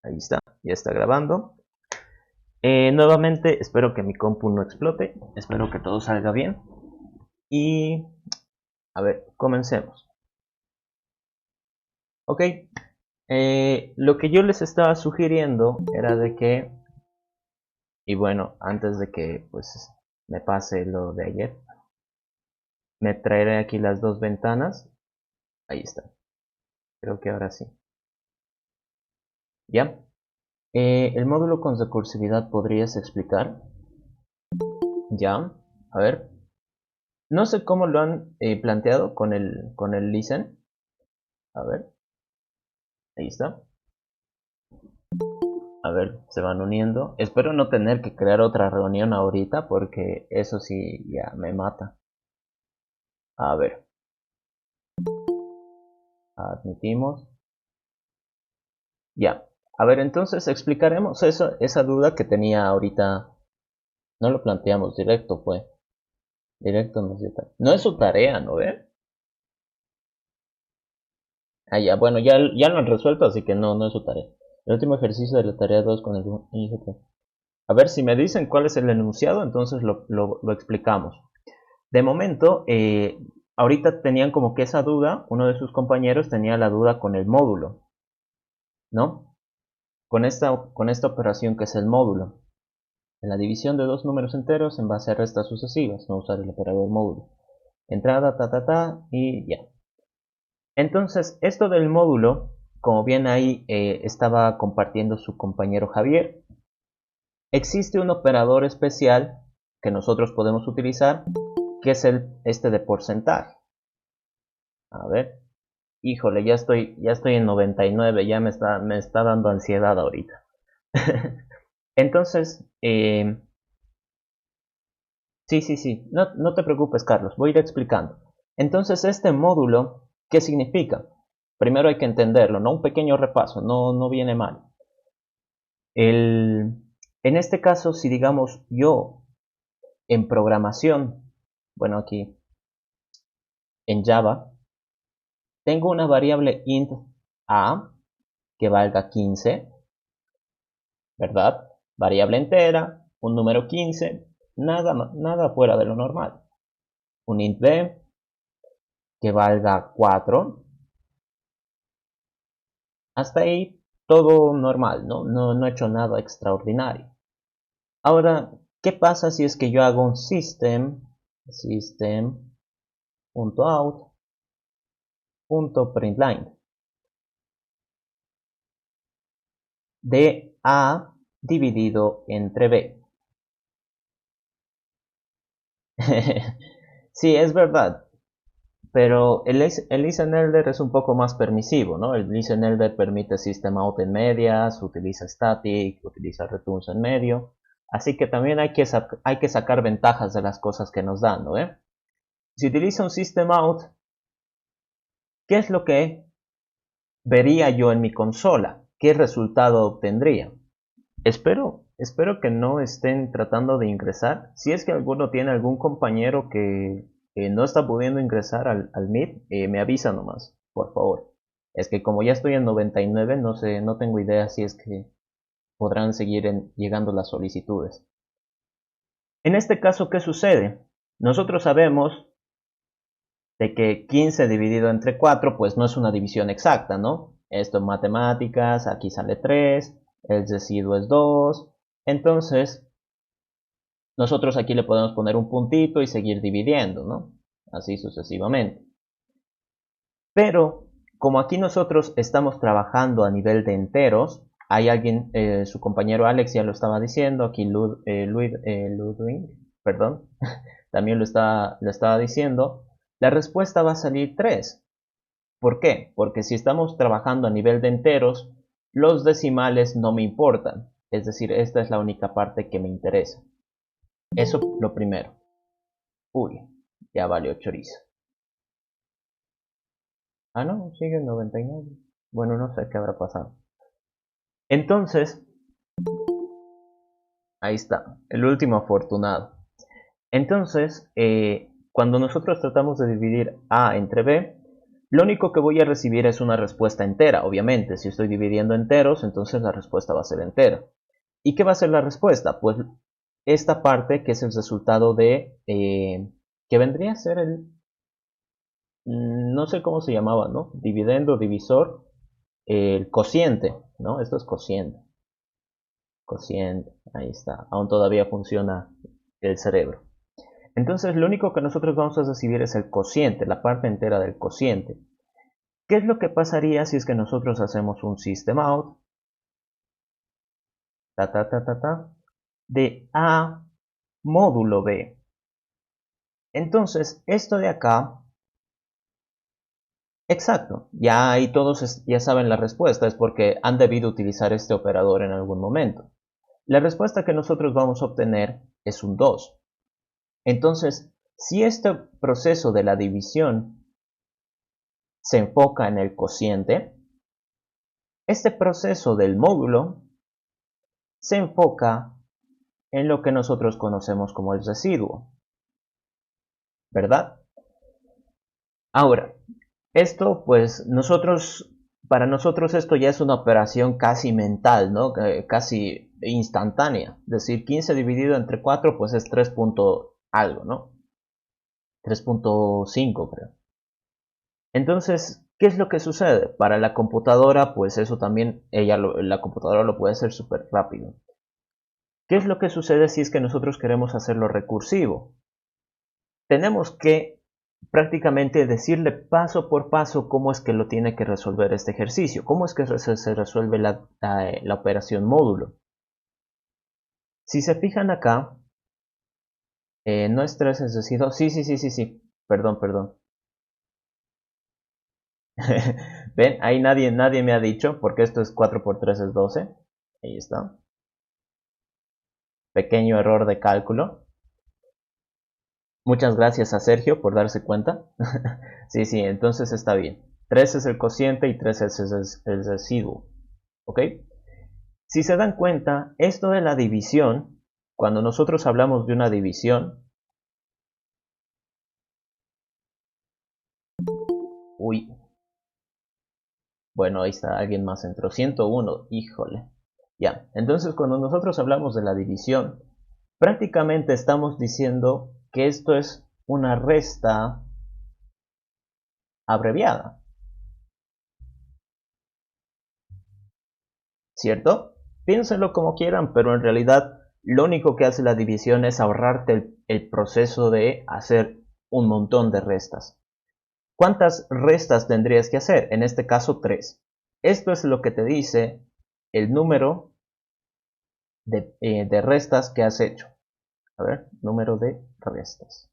Ahí está, ya está grabando. Nuevamente, espero que mi compu no explote. Espero que todo salga bien. Y, a ver, comencemos. Ok, lo que yo les estaba sugiriendo era de que, y bueno, antes de que pues me pase lo de ayer, me traeré aquí las dos ventanas. Ahí está, creo que ahora sí. ¿Ya? El módulo con recursividad, ¿podrías explicar? Ya, a ver. No sé cómo lo han planteado con el listen. A ver, ahí está. A ver, se van uniendo. Espero no tener que crear otra reunión ahorita porque eso sí ya me mata. A ver, admitimos. Ya. A ver, entonces explicaremos esa duda que tenía ahorita. No lo planteamos directo, pues. Directo no es de tarea. No es su tarea, ¿no ve? Ah, ya, bueno, ya lo han resuelto, así que no es su tarea. El último ejercicio de la tarea 2 con el IGP. A ver, si me dicen cuál es el enunciado, entonces lo explicamos. De momento, ahorita tenían como que esa duda, uno de sus compañeros tenía la duda con el módulo, ¿no? Con esta operación que es el módulo. En la división de dos números enteros en base a restas sucesivas, no usar el operador módulo. Entrada, y ya. Entonces, esto del módulo, como bien ahí estaba compartiendo su compañero Javier, existe un operador especial que nosotros podemos utilizar, que es este de porcentaje. A ver, híjole, ya estoy en 99, ya me está dando ansiedad ahorita. Entonces, sí, no te preocupes, Carlos, voy a ir explicando. Entonces, este módulo, ¿qué significa? Primero hay que entenderlo, ¿no? Un pequeño repaso, no viene mal. En este caso, si digamos yo en programación, bueno, aquí en Java, tengo una variable int a que valga 15, ¿verdad? Variable entera, un número 15, nada fuera de lo normal. Un int b que valga 4, hasta ahí todo normal, no he hecho nada extraordinario. Ahora, ¿qué pasa si es que yo hago un system.out.println de a dividido entre b? Sí, es verdad, pero el listener es un poco más permisivo, ¿no? El listener permite system out en medias, utiliza static, utiliza returns en medio, así que también hay que sacar ventajas de las cosas que nos dan, ¿no? Si utiliza un system out, ¿qué es lo que vería yo en mi consola? ¿Qué resultado obtendría? Espero que no estén tratando de ingresar. Si es que alguno tiene algún compañero que no está pudiendo ingresar al Meet, me avisa nomás, por favor. Es que como ya estoy en 99, no sé, no tengo idea si es que podrán seguir llegando las solicitudes. En este caso, ¿qué sucede? Nosotros sabemos de que 15 dividido entre 4, pues no es una división exacta, ¿no? Esto en matemáticas, aquí sale 3, el residuo es 2. Entonces, nosotros aquí le podemos poner un puntito y seguir dividiendo, ¿no? Así sucesivamente. Pero, como aquí nosotros estamos trabajando a nivel de enteros, hay alguien, su compañero Alex ya lo estaba diciendo, aquí Ludwig, perdón, también lo estaba diciendo, la respuesta va a salir 3. ¿Por qué? Porque si estamos trabajando a nivel de enteros, los decimales no me importan. Es decir, esta es la única parte que me interesa. Eso lo primero. Uy, ya valió chorizo. Ah, no, sigue en 99. Bueno, no sé qué habrá pasado. Entonces, ahí está, el último afortunado. Entonces, cuando nosotros tratamos de dividir A entre B, Lo único que voy a recibir es una respuesta entera, obviamente. Si estoy dividiendo enteros, entonces la respuesta va a ser entera. ¿Y qué va a ser la respuesta? Pues esta parte que es el resultado de, que vendría a ser el, no sé cómo se llamaba, ¿no? Dividendo, divisor, el cociente, ¿no? Esto es cociente. Cociente, ahí está. Aún todavía funciona el cerebro. Entonces lo único que nosotros vamos a recibir es el cociente, la parte entera del cociente. ¿Qué es lo que pasaría si es que nosotros hacemos un system out de A módulo B? Entonces esto de acá, exacto, ya ahí todos ya saben la respuesta, es porque han debido utilizar este operador en algún momento. La respuesta que nosotros vamos a obtener es un 2. Entonces, si este proceso de la división se enfoca en el cociente, este proceso del módulo se enfoca en lo que nosotros conocemos como el residuo, ¿verdad? Ahora, esto pues para nosotros esto ya es una operación casi mental, ¿no? Casi instantánea. Es decir, 15 dividido entre 4 pues es 3 punto algo, ¿no? 3.5 creo. Entonces, ¿qué es lo que sucede? Para la computadora, pues eso también, la computadora lo puede hacer súper rápido. ¿Qué es lo que sucede si es que nosotros queremos hacerlo recursivo? Tenemos que prácticamente decirle paso por paso cómo es que lo tiene que resolver este ejercicio, cómo es que se resuelve la operación módulo. Si se fijan acá, no es 3, es decir, sí, perdón. Ven, ahí nadie me ha dicho, porque esto es 4 por 3 es 12. Ahí está. Pequeño error de cálculo. Muchas gracias a Sergio por darse cuenta. Sí, entonces está bien. 3 es el cociente y 3 es el residuo. ¿Ok? Si se dan cuenta, esto de la división, cuando nosotros hablamos de una división, uy, bueno, ahí está, alguien más entró, 101, híjole. Ya, entonces cuando nosotros hablamos de la división, prácticamente estamos diciendo que esto es una resta abreviada, ¿cierto? Piénsenlo como quieran, pero en realidad lo único que hace la división es ahorrarte el proceso de hacer un montón de restas. ¿Cuántas restas tendrías que hacer? En este caso 3. Esto es lo que te dice el número de restas que has hecho. A ver, número de restas.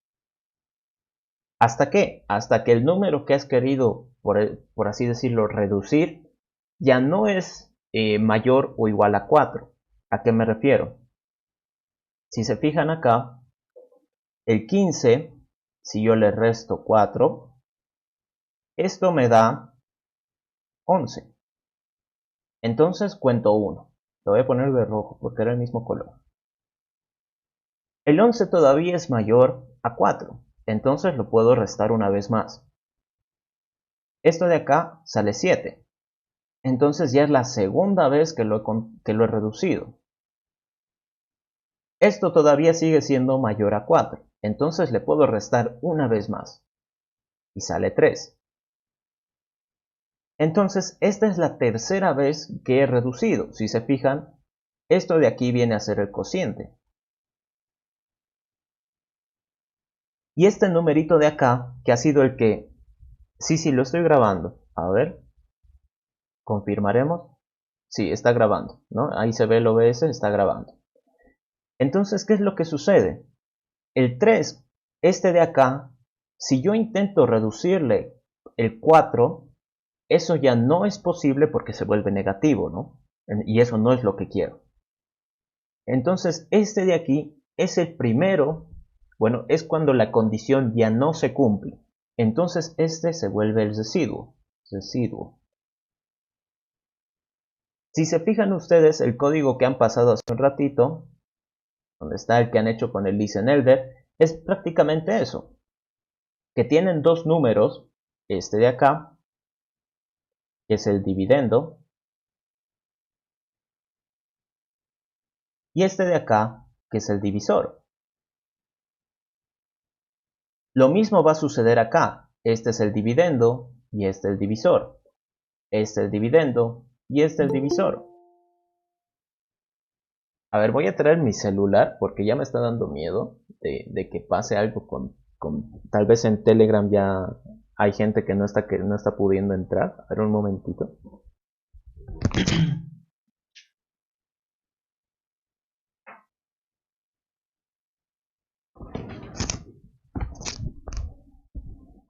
¿Hasta qué? Hasta que el número que has querido, por así decirlo, reducir, ya no es mayor o igual a 4. ¿A qué me refiero? Si se fijan acá, el 15, si yo le resto 4, esto me da 11. Entonces cuento 1. Lo voy a poner de rojo porque era el mismo color. El 11 todavía es mayor a 4. Entonces lo puedo restar una vez más. Esto de acá sale 7. Entonces ya es la segunda vez que lo he reducido. Esto todavía sigue siendo mayor a 4. Entonces le puedo restar una vez más. Y sale 3. Entonces esta es la tercera vez que he reducido. Si se fijan, esto de aquí viene a ser el cociente. Y este numerito de acá, que ha sido el que... Sí, lo estoy grabando. A ver, confirmaremos. Sí, está grabando, ¿no? Ahí se ve el OBS, está grabando. Entonces, ¿qué es lo que sucede? El 3, este de acá, si yo intento reducirle el 4, eso ya no es posible porque se vuelve negativo, ¿no? Y eso no es lo que quiero. Entonces, este de aquí es el primero, bueno, es cuando la condición ya no se cumple. Entonces, este se vuelve el residuo. Si se fijan ustedes, el código que han pasado hace un ratito, donde está el que han hecho con el listenelder, es prácticamente eso. Que tienen dos números este de acá, que es el dividendo, y este de acá, que es el divisor. Lo mismo va a suceder acá. Este es el dividendo y este el divisor. Este el dividendo y este el divisor. A ver, voy a traer mi celular porque ya me está dando miedo de que pase algo tal vez en Telegram ya hay gente que no está pudiendo entrar. A ver, un momentito.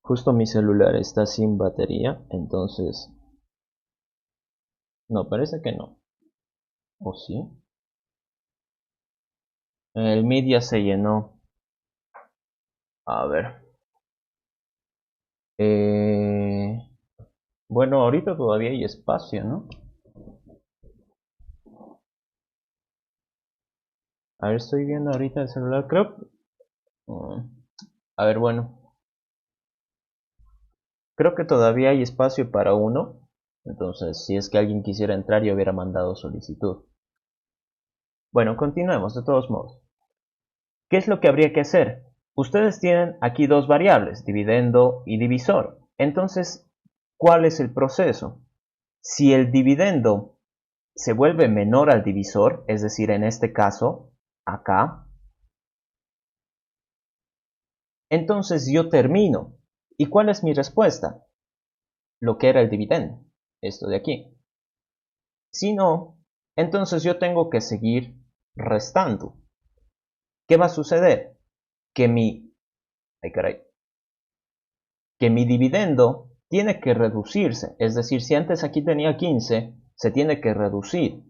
Justo mi celular está sin batería, entonces... No, parece que no. ¿O sí? El Meet ya se llenó. A ver. Eh, bueno, ahorita todavía hay espacio, ¿no? A ver, estoy viendo ahorita el celular, creo. A ver, bueno. Creo que todavía hay espacio para uno. Entonces, si es que alguien quisiera entrar, yo hubiera mandado solicitud. Bueno, continuemos de todos modos. ¿Qué es lo que habría que hacer? Ustedes tienen aquí dos variables, dividendo y divisor. Entonces, ¿cuál es el proceso? Si el dividendo se vuelve menor al divisor, es decir, en este caso, acá, entonces yo termino. ¿Y cuál es mi respuesta? Lo que era el dividendo, esto de aquí. Si no, entonces yo tengo que seguir restando. ¿Qué va a suceder? Que ay caray, que mi dividendo tiene que reducirse. Es decir, si antes aquí tenía 15, se tiene que reducir.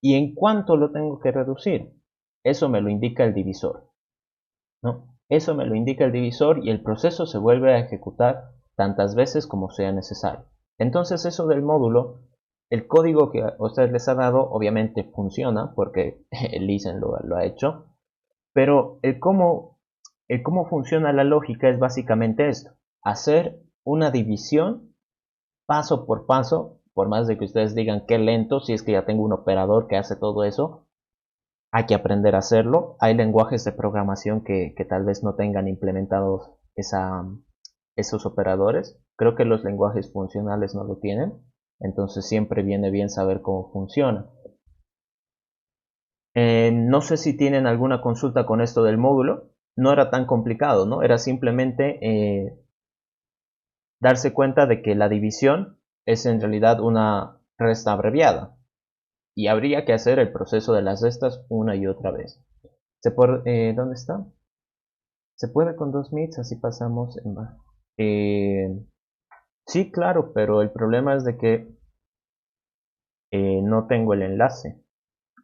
¿Y en cuánto lo tengo que reducir? Eso me lo indica el divisor, ¿no? Eso me lo indica el divisor y el proceso se vuelve a ejecutar tantas veces como sea necesario. Entonces eso del módulo, el código que a ustedes les ha dado obviamente funciona porque el Listen lo ha hecho, pero el cómo funciona la lógica es básicamente esto, hacer una división paso por paso, por más de que ustedes digan que lento, si es que ya tengo un operador que hace todo eso, hay que aprender a hacerlo. Hay lenguajes de programación que tal vez no tengan implementados esos operadores. Creo que los lenguajes funcionales no lo tienen. Entonces siempre viene bien saber cómo funciona. No sé si tienen alguna consulta con esto del módulo. No era tan complicado, ¿no? Era simplemente darse cuenta de que la división es en realidad una resta abreviada. Y habría que hacer el proceso de las restas una y otra vez. ¿Dónde está? Se puede con dos meets, así pasamos en va. Sí, claro, pero el problema es de que no tengo el enlace.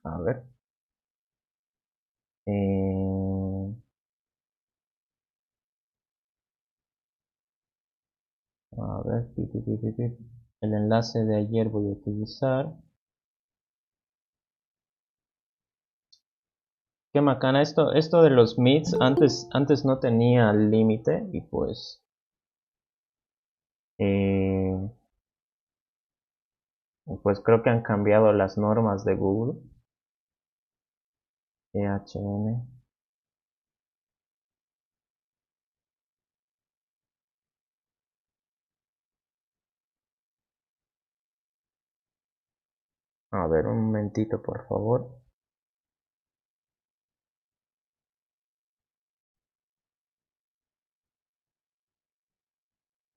A ver. Eh, a ver. El enlace de ayer voy a utilizar. Qué macana. Esto de los meets antes no tenía límite y eh, pues creo que han cambiado las normas de Google. EHN. A ver, un momentito, por favor.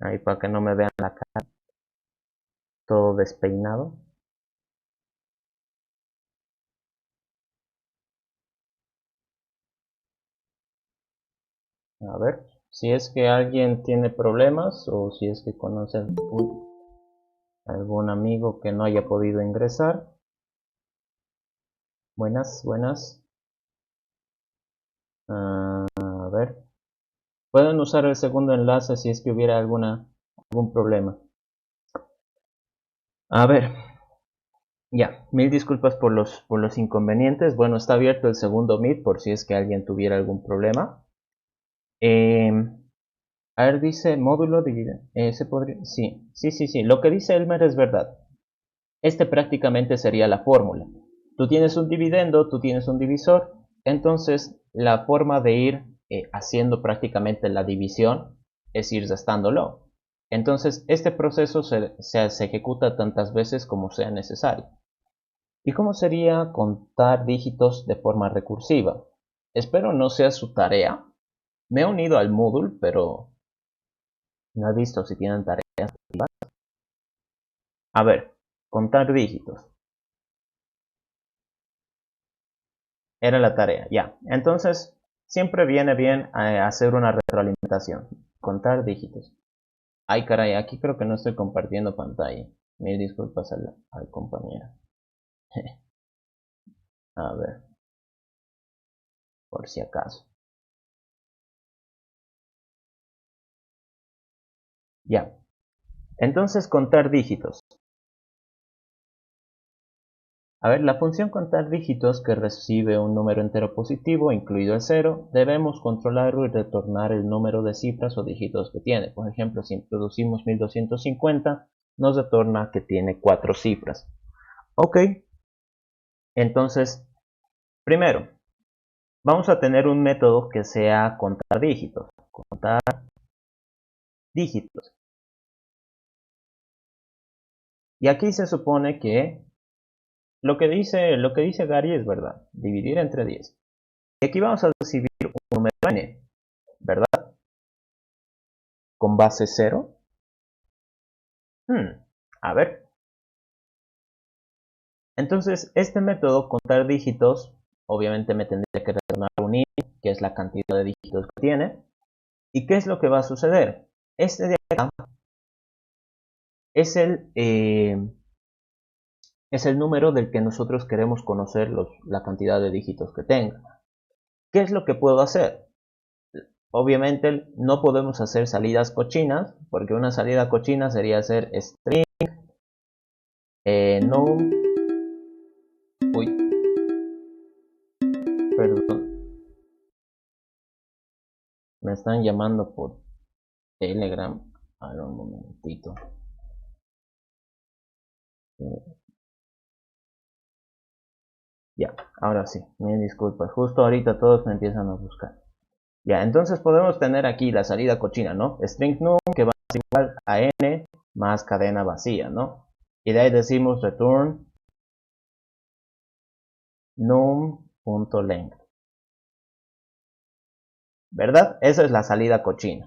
Ahí para que no me vean la cara todo despeinado. A ver, si es que alguien tiene problemas o si es que conocen algún amigo que no haya podido ingresar. Buenas, buenas. A ver, pueden usar el segundo enlace si es que hubiera algún problema. A ver, ya, mil disculpas por los inconvenientes. Bueno, está abierto el segundo Meet por si es que alguien tuviera algún problema. A ver, dice módulo divide. ¿Se podría? Sí, sí, sí, sí. Lo que dice Elmer es verdad. Este prácticamente sería la fórmula. Tú tienes un dividendo, tú tienes un divisor, entonces la forma de ir haciendo prácticamente la división es ir restándolo. Entonces este proceso se ejecuta tantas veces como sea necesario. ¿Y cómo sería contar dígitos de forma recursiva? Espero no sea su tarea. Me he unido al Moodle, pero no he visto si tienen tareas. A ver, contar dígitos. Era la tarea, ya. Entonces, siempre viene bien hacer una retroalimentación. Contar dígitos. Ay, caray, aquí creo que no estoy compartiendo pantalla. Mil disculpas al compañero. A ver, por si acaso. Ya. Entonces, contar dígitos. A ver, la función contar dígitos que recibe un número entero positivo, incluido el cero, debemos controlarlo y retornar el número de cifras o dígitos que tiene. Por ejemplo, si introducimos 1250, nos retorna que tiene 4 cifras. Ok, entonces, primero, vamos a tener un método que sea contar dígitos. Contar dígitos. Y aquí se supone que lo que dice Gary es verdad. Dividir entre 10. Y aquí vamos a recibir un número n, ¿verdad? Con base 0. A ver. Entonces, este método, contar dígitos, obviamente me tendría que retornar un int, que es la cantidad de dígitos que tiene. ¿Y qué es lo que va a suceder? Este de acá es el número del que nosotros queremos conocer la cantidad de dígitos que tenga. ¿Qué es lo que puedo hacer? Obviamente no podemos hacer salidas cochinas, porque una salida cochina sería hacer string num. Uy, perdón, me están llamando por Telegram. A ver un momentito. Ya, ahora sí, mil disculpas. Justo ahorita todos me empiezan a buscar. Ya, entonces podemos tener aquí la salida cochina, ¿no? String num que va a ser igual a n más cadena vacía, ¿no? Y de ahí decimos return num.length. ¿Verdad? Esa es la salida cochina.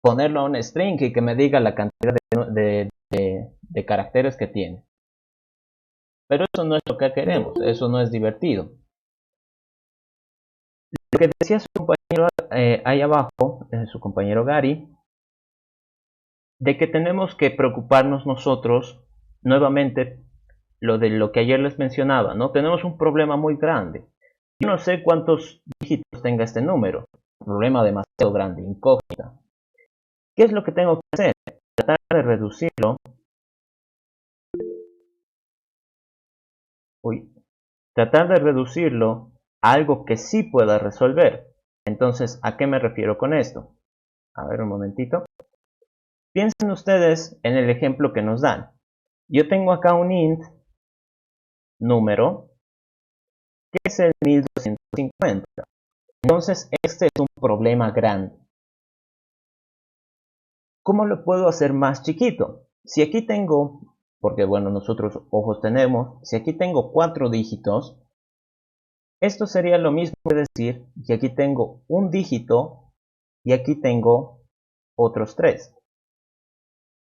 Ponerlo a un string y que me diga la cantidad de caracteres que tiene. Pero eso no es lo que queremos, eso no es divertido. Lo que decía su compañero ahí abajo, su compañero Gary, de que tenemos que preocuparnos nosotros, nuevamente, lo que ayer les mencionaba, ¿no? Tenemos un problema muy grande. Yo no sé cuántos dígitos tenga este número, un problema demasiado grande, incógnita. ¿Qué es lo que tengo que hacer? Tratar de reducirlo, tratar de reducirlo a algo que sí pueda resolver. Entonces, ¿a qué me refiero con esto? A ver un momentito. Piensen ustedes en el ejemplo que nos dan. Yo tengo acá un int número que es el 1250. Entonces, este es un problema grande. ¿Cómo lo puedo hacer más chiquito? Si aquí tengo, porque bueno, nosotros ojos tenemos, si aquí tengo 4 dígitos, esto sería lo mismo que decir que aquí tengo un dígito y aquí tengo otros 3,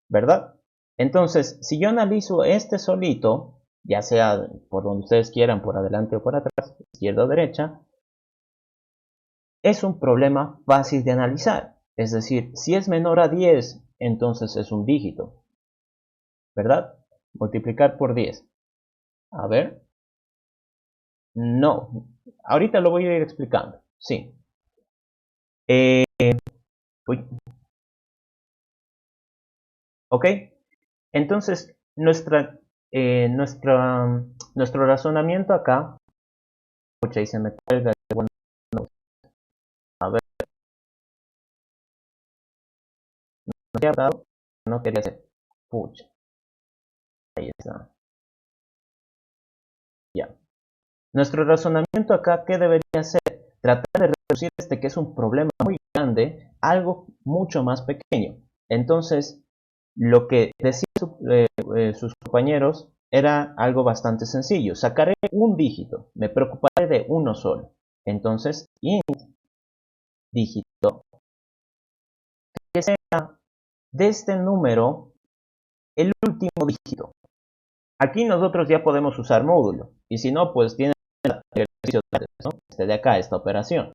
¿verdad? Entonces, si yo analizo este solito, ya sea por donde ustedes quieran, por adelante o por atrás, izquierda o derecha, es un problema fácil de analizar. Es decir, si es menor a 10, entonces es un dígito, ¿verdad? Multiplicar por 10. A ver. No. Ahorita lo voy a ir explicando. Sí. Eh, uy, ok. Entonces, nuestro razonamiento acá. Pucha, y se me cuelga. Bueno, a ver. no quería hacer. Pucha. Ahí está. Ya. Nuestro razonamiento acá, ¿qué debería ser? Tratar de reducir que es un problema muy grande, algo mucho más pequeño. Entonces, lo que decían sus compañeros era algo bastante sencillo. Sacaré un dígito, me preocuparé de uno solo. Entonces, int dígito, que sea de este número el último dígito. Aquí nosotros ya podemos usar módulo, y si no, pues tienen el ejercicio de antes, ¿no? Este de acá, esta operación,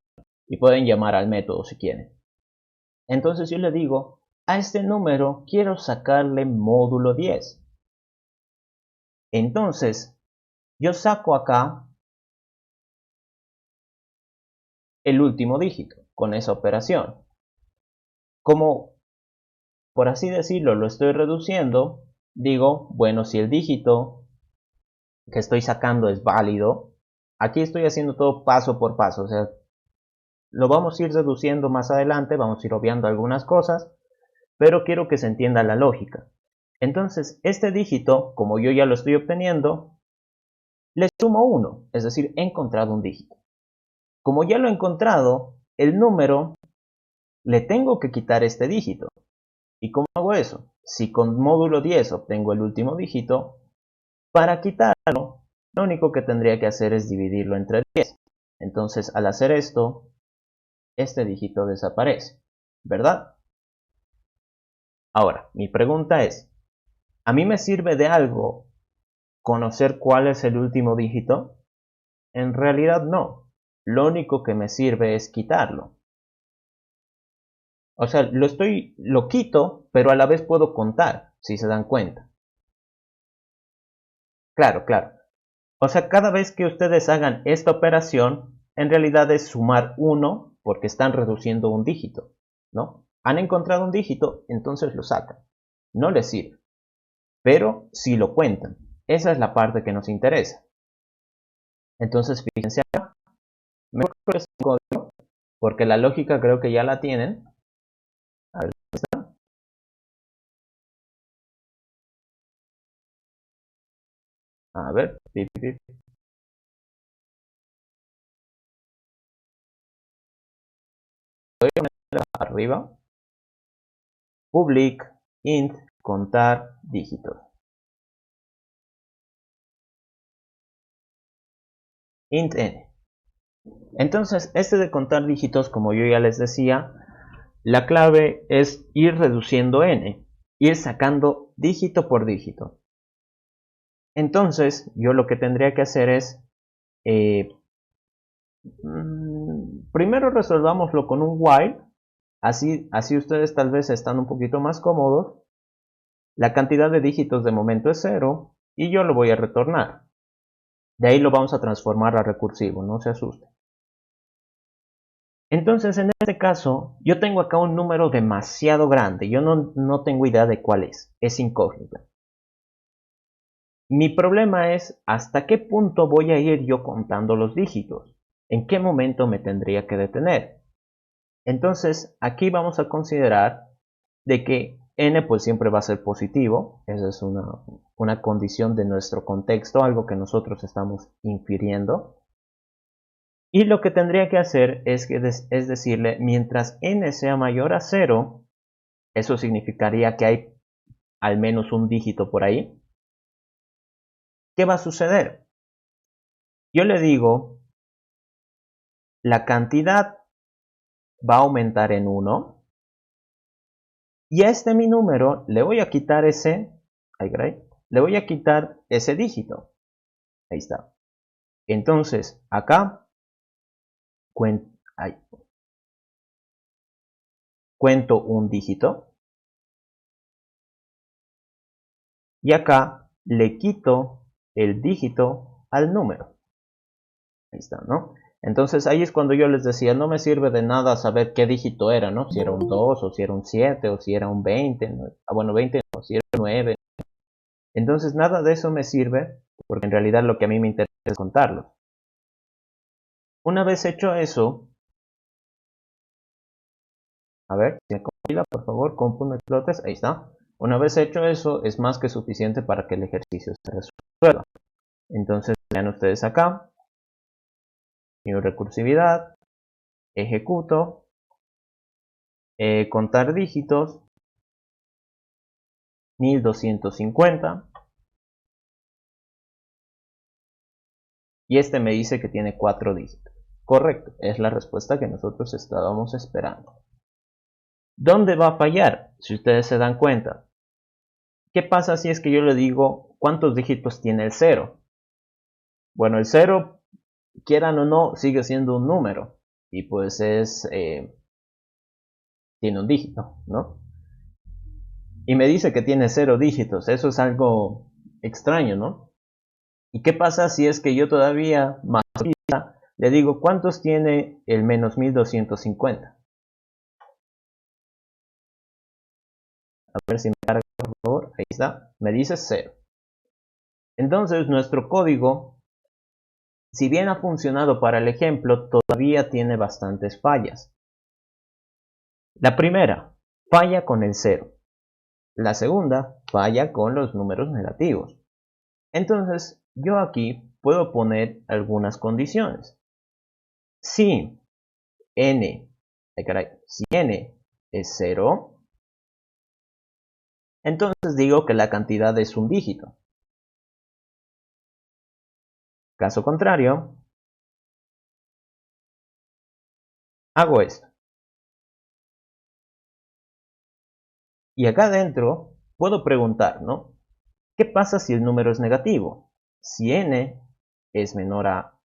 y pueden llamar al método si quieren. Entonces yo le digo, a este número quiero sacarle módulo 10. Entonces, yo saco acá el último dígito con esa operación. Como, por así decirlo, lo estoy reduciendo, digo, bueno, si el dígito que estoy sacando es válido, aquí estoy haciendo todo paso por paso, o sea, lo vamos a ir reduciendo más adelante, vamos a ir obviando algunas cosas, pero quiero que se entienda la lógica. Entonces, este dígito, como yo ya lo estoy obteniendo, le sumo 1, es decir, he encontrado un dígito. Como ya lo he encontrado, el número le tengo que quitar este dígito. ¿Y cómo hago eso? Si con módulo 10 obtengo el último dígito, para quitarlo, lo único que tendría que hacer es dividirlo entre 10. Entonces, al hacer esto, este dígito desaparece, ¿verdad? Ahora, mi pregunta es, ¿a mí me sirve de algo conocer cuál es el último dígito? En realidad no. Lo único que me sirve es quitarlo. O sea, lo quito, pero a la vez puedo contar, si se dan cuenta. Claro, claro. O sea, cada vez que ustedes hagan esta operación, en realidad es sumar 1 porque están reduciendo un dígito, ¿no? Han encontrado un dígito, entonces lo sacan. No les sirve. Pero si lo cuentan. Esa es la parte que nos interesa. Entonces, fíjense acá. Mejor este código, porque la lógica creo que ya la tienen. A ver, ¿está? A ver, pip, pip. Voy a poner arriba. Public int contar dígitos. Int n. Entonces, este de contar dígitos, como yo ya les decía, la clave es ir reduciendo n, ir sacando dígito por dígito. Entonces, yo lo que tendría que hacer es, primero resolvámoslo con un while, así ustedes tal vez están un poquito más cómodos. La cantidad de dígitos de momento es 0 y yo lo voy a retornar. De ahí lo vamos a transformar a recursivo, no se asusten. Entonces, en este caso, yo tengo acá un número demasiado grande. Yo no tengo idea de cuál es incógnita. Mi problema es hasta qué punto voy a ir yo contando los dígitos. ¿En qué momento me tendría que detener? Entonces, aquí vamos a considerar de que n pues siempre va a ser positivo. Esa es una condición de nuestro contexto, algo que nosotros estamos infiriendo. Y lo que tendría que hacer es decirle, mientras n sea mayor a 0, eso significaría que hay al menos un dígito por ahí. ¿Qué va a suceder? Yo le digo, la cantidad va a aumentar en 1, y a este mi número le voy a quitar le voy a quitar ese dígito. Ahí está. Entonces, acá cuento un dígito y acá le quito el dígito al número. Ahí está, ¿no? Entonces ahí es cuando yo les decía, no me sirve de nada saber qué dígito era, ¿no? Si era un 2 o si era un 7 o si era un 20, ¿no? Bueno, 20 no, si era un 9. Entonces nada de eso me sirve porque en realidad lo que a mí me interesa es contarlo. Una vez hecho eso, a ver, por favor, compu no explotes. Ahí está. Una vez hecho eso, es más que suficiente para que el ejercicio se resuelva. Entonces, vean ustedes acá. Mi recursividad. Ejecuto. Contar dígitos. 1250. Y este me dice que tiene 4 dígitos. Correcto, es la respuesta que nosotros estábamos esperando. ¿Dónde va a fallar? Si ustedes se dan cuenta. ¿Qué pasa si es que yo le digo cuántos dígitos tiene el 0? Bueno, el 0, quieran o no, sigue siendo un número. Y pues tiene un dígito, ¿no? Y me dice que tiene 0 dígitos. Eso es algo extraño, ¿no? ¿Y qué pasa si es que yo todavía más le digo cuántos tiene el menos 1250? A ver si me carga, por favor. Ahí está. Me dice 0. Entonces nuestro código, si bien ha funcionado para el ejemplo, todavía tiene bastantes fallas. La primera, falla con el 0. La segunda, falla con los números negativos. Entonces, yo aquí puedo poner algunas condiciones. Si n, si n es 0, entonces digo que la cantidad es un dígito. Caso contrario, hago esto. Y acá adentro puedo preguntar, ¿no? ¿Qué pasa si el número es negativo? Si n es menor a...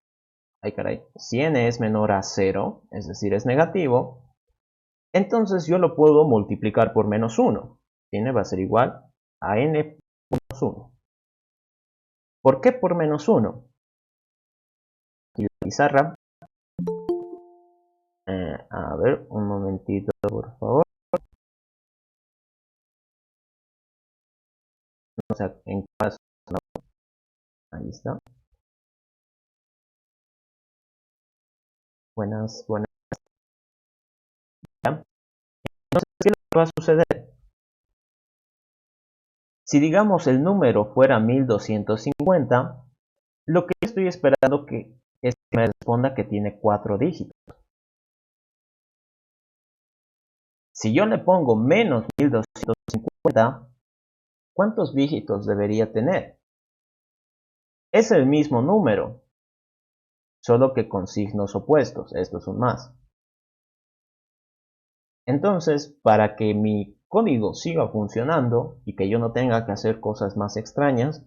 si n es menor a 0, es decir, es negativo, entonces yo lo puedo multiplicar por menos 1. N va a ser igual a n por menos 1. ¿Por qué por menos 1? Aquí la pizarra. A ver, un momentito, por favor. O sea, en caso, no. Ahí está. Buenas. ¿Ya? Entonces, ¿qué va a suceder? Si digamos el número fuera 1250, lo que estoy esperando es que me responda que tiene 4 dígitos. Si yo le pongo menos 1250, ¿cuántos dígitos debería tener? Es el mismo número, solo que con signos opuestos. Estos son más. Entonces, para que mi código siga funcionando y que yo no tenga que hacer cosas más extrañas,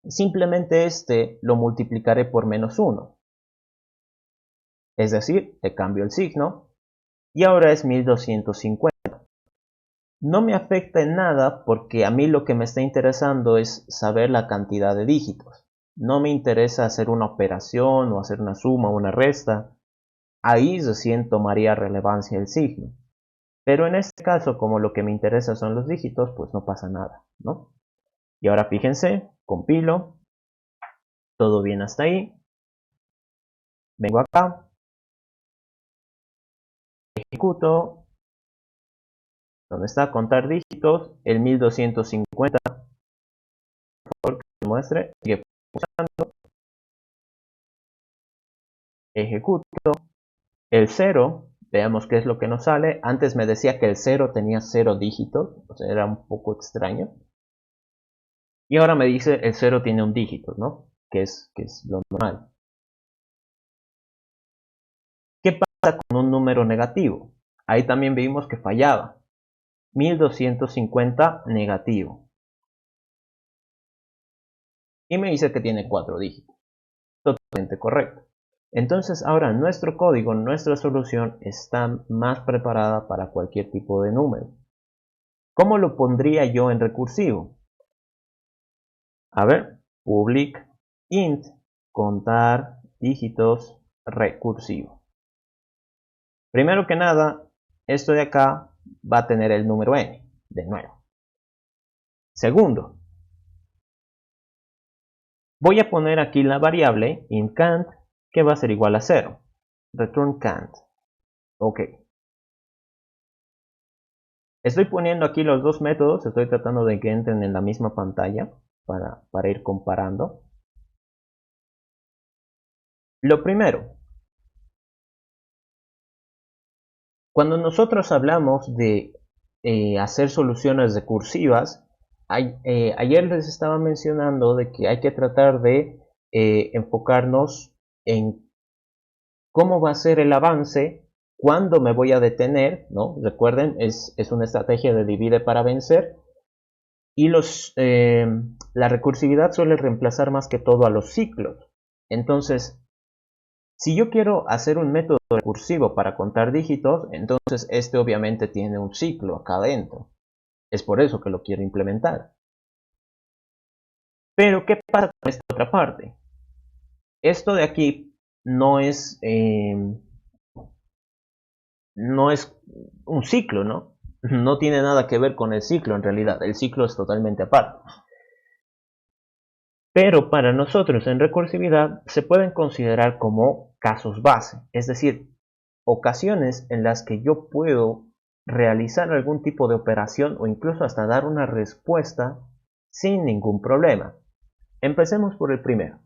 simplemente este lo multiplicaré por menos 1. Es decir, le cambio el signo y ahora es 1250. No me afecta en nada porque a mí lo que me está interesando es saber la cantidad de dígitos. No me interesa hacer una operación o hacer una suma o una resta. Ahí recién tomaría relevancia el signo. Pero en este caso, como lo que me interesa son los dígitos, pues no pasa nada, ¿no? Y ahora fíjense, compilo, todo bien hasta ahí. Vengo acá, ejecuto, ¿dónde está? Contar dígitos, el 1250, por favor que me muestre, sigue funcionando, ejecuto, el 0, veamos qué es lo que nos sale. Antes me decía que el 0 tenía 0 dígitos, o sea, era un poco extraño. Y ahora me dice el 0 tiene un dígito, ¿no? Que es lo normal. ¿Qué pasa con un número negativo? Ahí también vimos que fallaba. 1250 negativo. Y me dice que tiene 4 dígitos. Totalmente correcto. Entonces ahora nuestro código, nuestra solución está más preparada para cualquier tipo de número. ¿Cómo lo pondría yo en recursivo? A ver, public int contar dígitos recursivo. Primero que nada, esto de acá va a tener el número n, de nuevo. Segundo, voy a poner aquí la variable int cant que va a ser igual a 0. Return cant. Ok. Estoy poniendo aquí los dos métodos, estoy tratando de que entren en la misma pantalla para ir comparando. Lo primero, cuando nosotros hablamos de hacer soluciones recursivas, ayer les estaba mencionando de que hay que tratar de enfocarnos en cómo va a ser el avance, cuándo me voy a detener, ¿no? Recuerden, es una estrategia de divide para vencer, y la recursividad suele reemplazar más que todo a los ciclos. Entonces, si yo quiero hacer un método recursivo para contar dígitos, entonces este obviamente tiene un ciclo acá adentro. Es por eso que lo quiero implementar. Pero, ¿qué pasa con esta otra parte? Esto de aquí no es un ciclo, ¿no? No tiene nada que ver con el ciclo en realidad. El ciclo es totalmente aparte. Pero para nosotros en recursividad se pueden considerar como casos base, es decir, ocasiones en las que yo puedo realizar algún tipo de operación o incluso hasta dar una respuesta sin ningún problema. Empecemos por el primero.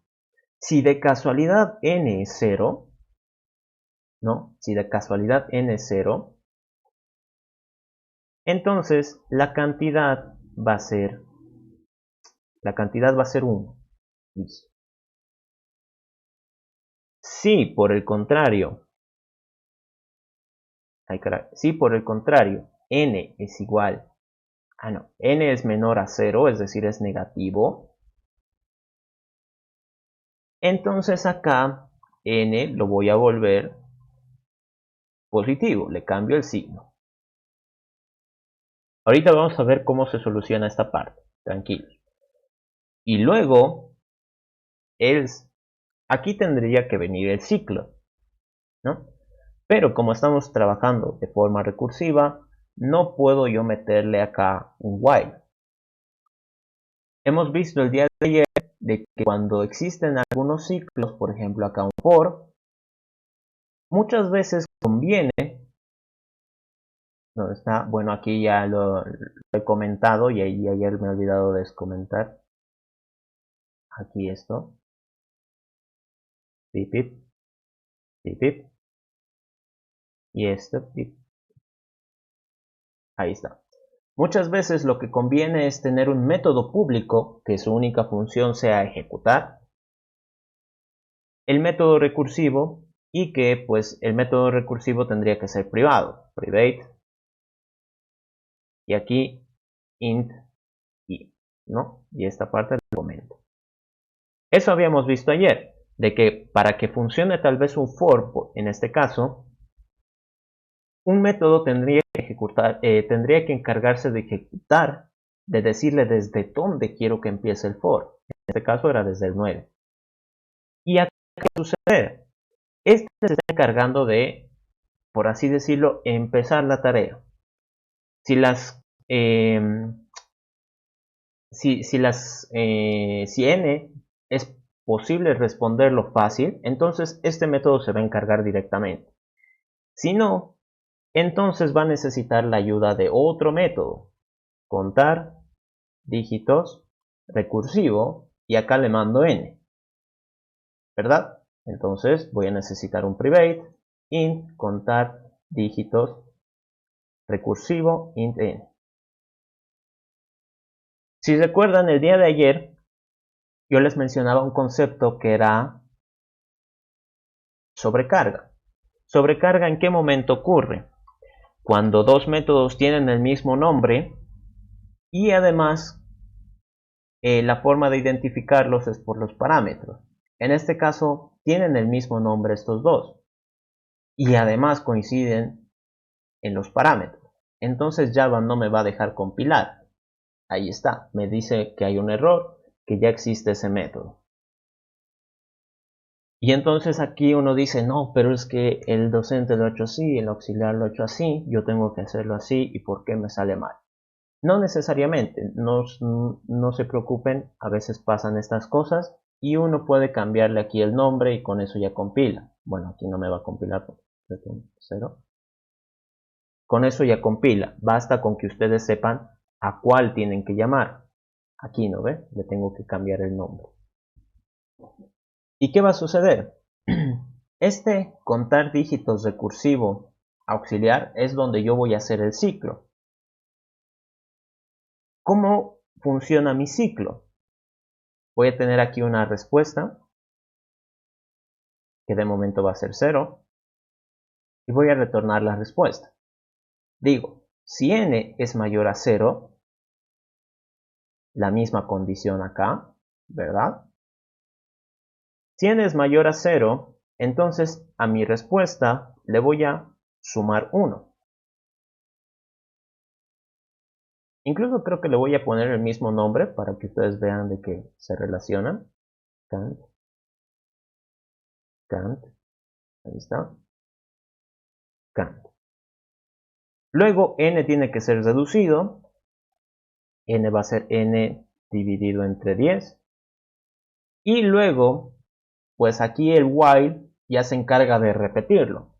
Si de casualidad n es 0, ¿no? Si de casualidad n es 0, entonces la cantidad va a ser 1. Si por el contrario, si por el contrario n es igual, n es menor a 0, es decir, es negativo, entonces acá n lo voy a volver positivo, le cambio el signo. Ahorita vamos a ver cómo se soluciona esta parte, tranquilos. Y luego, aquí tendría que venir el ciclo, ¿no? Pero como estamos trabajando de forma recursiva, no puedo yo meterle acá un while. Hemos visto el día de ayer de que cuando existen algunos ciclos, por ejemplo acá un for, muchas veces conviene, ¿dónde está? Bueno, aquí ya lo he comentado y ayer me he olvidado de comentar. Aquí esto. Pip, pip, pip, pip. Y esto, pip. Ahí está. Muchas veces lo que conviene es tener un método público que su única función sea ejecutar el método recursivo y que pues el método recursivo tendría que ser privado, private, y aquí int i, ¿no? Y esta parte la comento. Eso habíamos visto ayer, de que para que funcione tal vez un for, en este caso, un método tendría que encargarse de ejecutar, de decirle desde dónde quiero que empiece el for. En este caso era desde el 9. ¿Y acá qué sucede? Este se está encargando de, por así decirlo, empezar la tarea. Si n es posible responderlo fácil, entonces este método se va a encargar directamente. Si no, entonces va a necesitar la ayuda de otro método, contar dígitos recursivo, y acá le mando n, ¿verdad? Entonces voy a necesitar un private int contar dígitos recursivo int n. Si recuerdan, el día de ayer yo les mencionaba un concepto que era sobrecarga. ¿Sobrecarga en qué momento ocurre? Cuando dos métodos tienen el mismo nombre y además la forma de identificarlos es por los parámetros. En este caso tienen el mismo nombre estos dos y además coinciden en los parámetros. Entonces Java no me va a dejar compilar. Ahí está, me dice que hay un error, que ya existe ese método. Y entonces aquí uno dice, no, pero es que el docente lo ha hecho así, el auxiliar lo ha hecho así, yo tengo que hacerlo así, ¿y por qué me sale mal? No necesariamente, no se preocupen, a veces pasan estas cosas y uno puede cambiarle aquí el nombre y con eso ya compila. Bueno, aquí no me va a compilar porque es un 0. Con eso ya compila. Basta con que ustedes sepan a cuál tienen que llamar. Aquí, ¿no ve? Le tengo que cambiar el nombre. ¿Y qué va a suceder? Este contar dígitos recursivo auxiliar es donde yo voy a hacer el ciclo. ¿Cómo funciona mi ciclo? Voy a tener aquí una respuesta, que de momento va a ser 0, y voy a retornar la respuesta. Digo, si n es mayor a 0, la misma condición acá, ¿verdad? Si n es mayor a 0, entonces a mi respuesta le voy a sumar 1. Incluso creo que le voy a poner el mismo nombre para que ustedes vean de que se relacionan. Cant, cant, ahí está, cant. Luego n tiene que ser reducido. N va a ser n dividido entre 10. Y luego, pues aquí el while ya se encarga de repetirlo.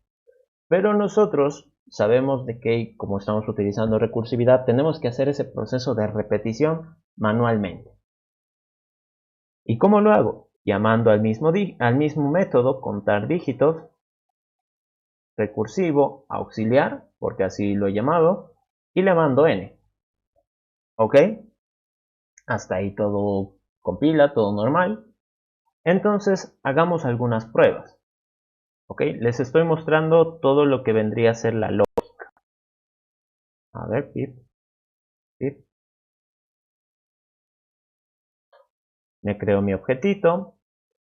Pero nosotros sabemos de que, como estamos utilizando recursividad, tenemos que hacer ese proceso de repetición manualmente. ¿Y cómo lo hago? Llamando al mismo método contar dígitos, recursivo, auxiliar, porque así lo he llamado, y le mando n. ¿Ok? Hasta ahí todo compila, todo normal. Entonces hagamos algunas pruebas. ¿Ok? Les estoy mostrando todo lo que vendría a ser la lógica. A ver, pip, pip. Me creo mi objetito.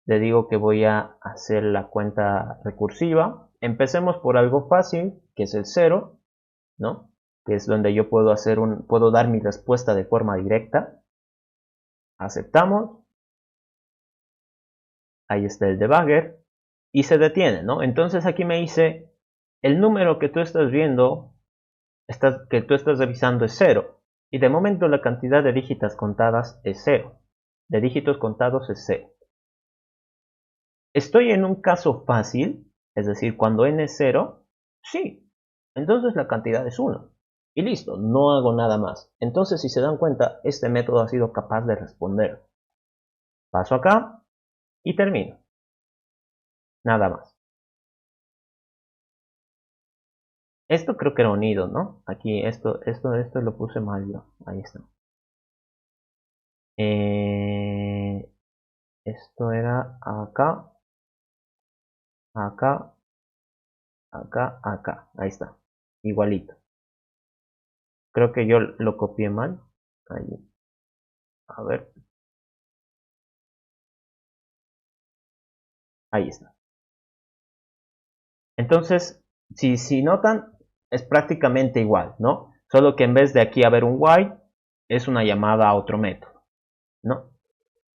Le digo que voy a hacer la cuenta recursiva. Empecemos por algo fácil, que es el 0, ¿no? Que es donde yo puedo dar mi respuesta de forma directa. Aceptamos. Ahí está el debugger. Y se detiene, ¿no? Entonces aquí me dice, el número que tú estás viendo, que tú estás revisando es 0. Y de momento la cantidad de dígitos contadas es 0. De dígitos contados es 0. ¿Estoy en un caso fácil? Es decir, cuando n es 0, sí. Entonces la cantidad es 1. Y listo, no hago nada más. Entonces, si se dan cuenta, este método ha sido capaz de responder. Paso acá y termino. Nada más. Esto creo que era unido, ¿no? Aquí esto lo puse mal yo. Ahí está. Esto era acá, acá, acá, acá. Ahí está. Igualito. Creo que yo lo copié mal. Ahí. A ver. Ahí está. Entonces, si notan, es prácticamente igual, ¿no? Solo que en vez de aquí haber un while, es una llamada a otro método, ¿no?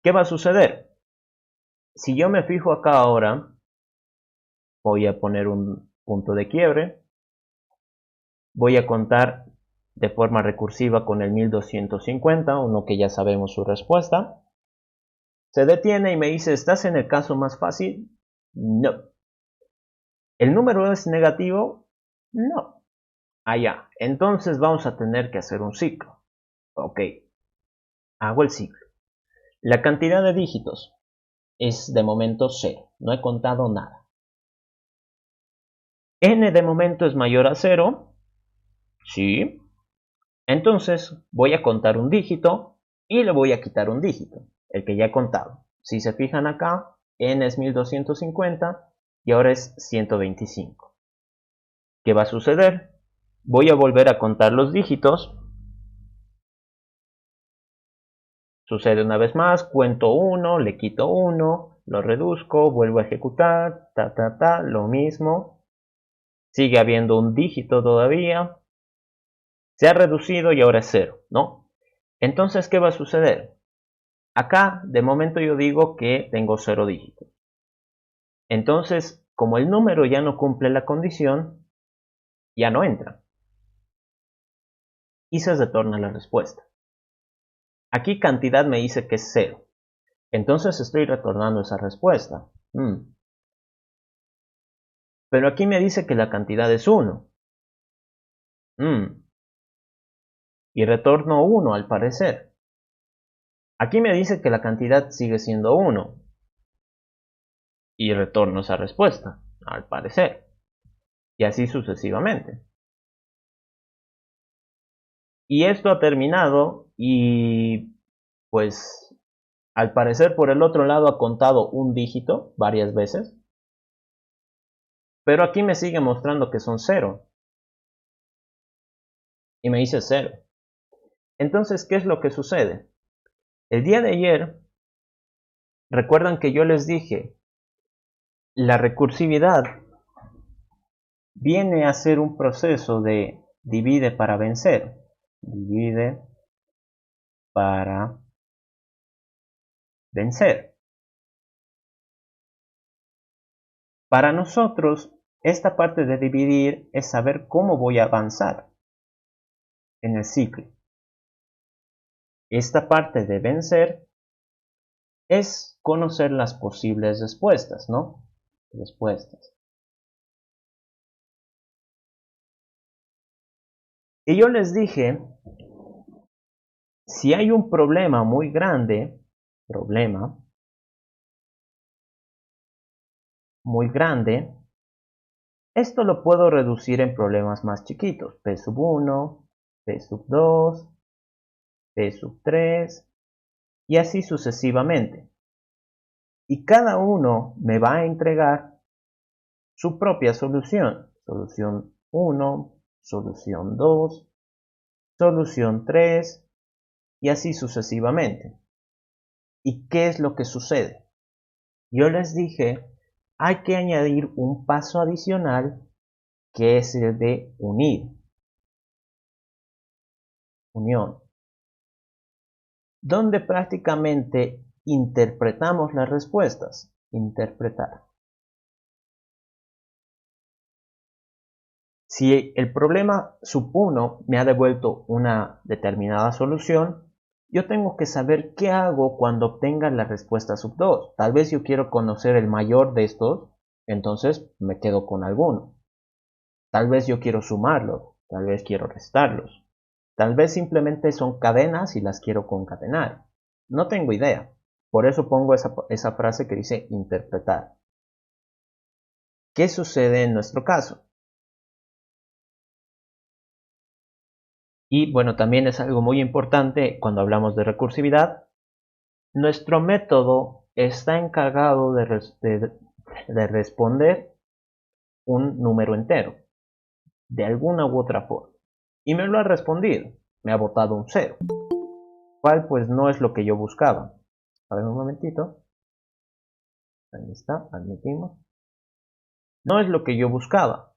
¿Qué va a suceder? Si yo me fijo acá ahora, voy a poner un punto de quiebre, voy a contar de forma recursiva con el 1250, uno que ya sabemos su respuesta. Se detiene y me dice, ¿estás en el caso más fácil? No. ¿El número es negativo? No. Allá. Entonces vamos a tener que hacer un ciclo. Ok. Hago el ciclo. La cantidad de dígitos es de momento 0. No he contado nada. N de momento es mayor a 0. Sí. Entonces voy a contar un dígito y le voy a quitar un dígito, el que ya he contado. Si se fijan acá, n es 1250 y ahora es 125. ¿Qué va a suceder? Voy a volver a contar los dígitos. Sucede una vez más, cuento 1, le quito 1, lo reduzco, vuelvo a ejecutar, lo mismo. Sigue habiendo un dígito todavía. Se ha reducido y ahora es 0, ¿no? Entonces, ¿qué va a suceder? Acá, de momento yo digo que tengo 0 dígitos. Entonces, como el número ya no cumple la condición, ya no entra. Y se retorna la respuesta. Aquí cantidad me dice que es 0. Entonces estoy retornando esa respuesta. Pero aquí me dice que la cantidad es 1. Y retorno 1 al parecer. Aquí me dice que la cantidad sigue siendo 1. Y retorno esa respuesta, al parecer. Y así sucesivamente. Y esto ha terminado y pues al parecer por el otro lado ha contado un dígito varias veces. Pero aquí me sigue mostrando que son 0. Y me dice 0. Entonces, ¿qué es lo que sucede? El día de ayer, recuerdan que yo les dije, la recursividad viene a ser un proceso de divide para vencer. Divide para vencer. Para nosotros, esta parte de dividir es saber cómo voy a avanzar en el ciclo. Esta parte de vencer es conocer las posibles respuestas, ¿no? Respuestas. Y yo les dije, si hay un problema muy grande, esto lo puedo reducir en problemas más chiquitos. P sub 1, P sub 2, P sub 3 y así sucesivamente. Y cada uno me va a entregar su propia solución. Solución 1, solución 2, solución 3 y así sucesivamente. ¿Y qué es lo que sucede? Yo les dije, hay que añadir un paso adicional que es el de unir. Unión. Donde prácticamente interpretamos las respuestas. Interpretar. Si el problema sub 1 me ha devuelto una determinada solución, yo tengo que saber qué hago cuando obtenga la respuesta sub 2. Tal vez yo quiero conocer el mayor de estos, entonces me quedo con alguno. Tal vez yo quiero sumarlos, tal vez quiero restarlos. Tal vez simplemente son cadenas y las quiero concatenar. No tengo idea. Por eso pongo esa frase que dice interpretar. ¿Qué sucede en nuestro caso? Y bueno, también es algo muy importante cuando hablamos de recursividad. Nuestro método está encargado de responder un número entero, de alguna u otra forma. Y me lo ha respondido. Me ha botado un 0. Cual pues no es lo que yo buscaba. A ver un momentito. Ahí está, admitimos. No es lo que yo buscaba.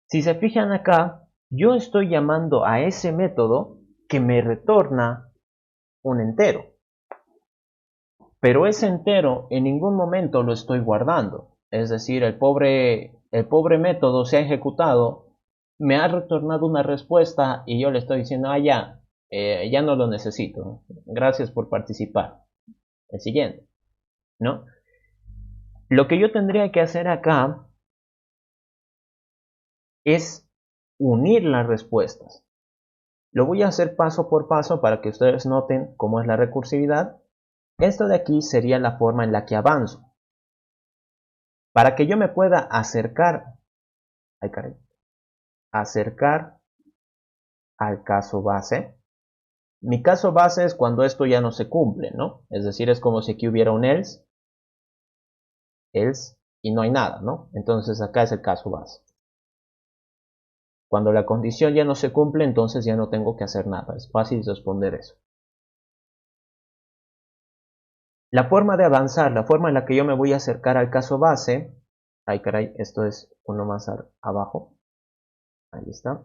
Si se fijan acá, yo estoy llamando a ese método que me retorna un entero. Pero ese entero en ningún momento lo estoy guardando. Es decir, el pobre método se ha ejecutado, me ha retornado una respuesta y yo le estoy diciendo, ya no lo necesito. Gracias por participar. El siguiente, ¿no? Lo que yo tendría que hacer acá es unir las respuestas. Lo voy a hacer paso por paso para que ustedes noten cómo es la recursividad. Esto de aquí sería la forma en la que avanzo. Para que yo me pueda acercar al caso base. Mi caso base es cuando esto ya no se cumple, ¿no? Es decir, es como si aquí hubiera un else y no hay nada, ¿no? Entonces acá es el caso base. Cuando la condición ya no se cumple, entonces ya no tengo que hacer nada. Es fácil responder eso. La forma de avanzar, la forma en la que yo me voy a acercar al caso base, ay caray, esto es uno más abajo, ahí está,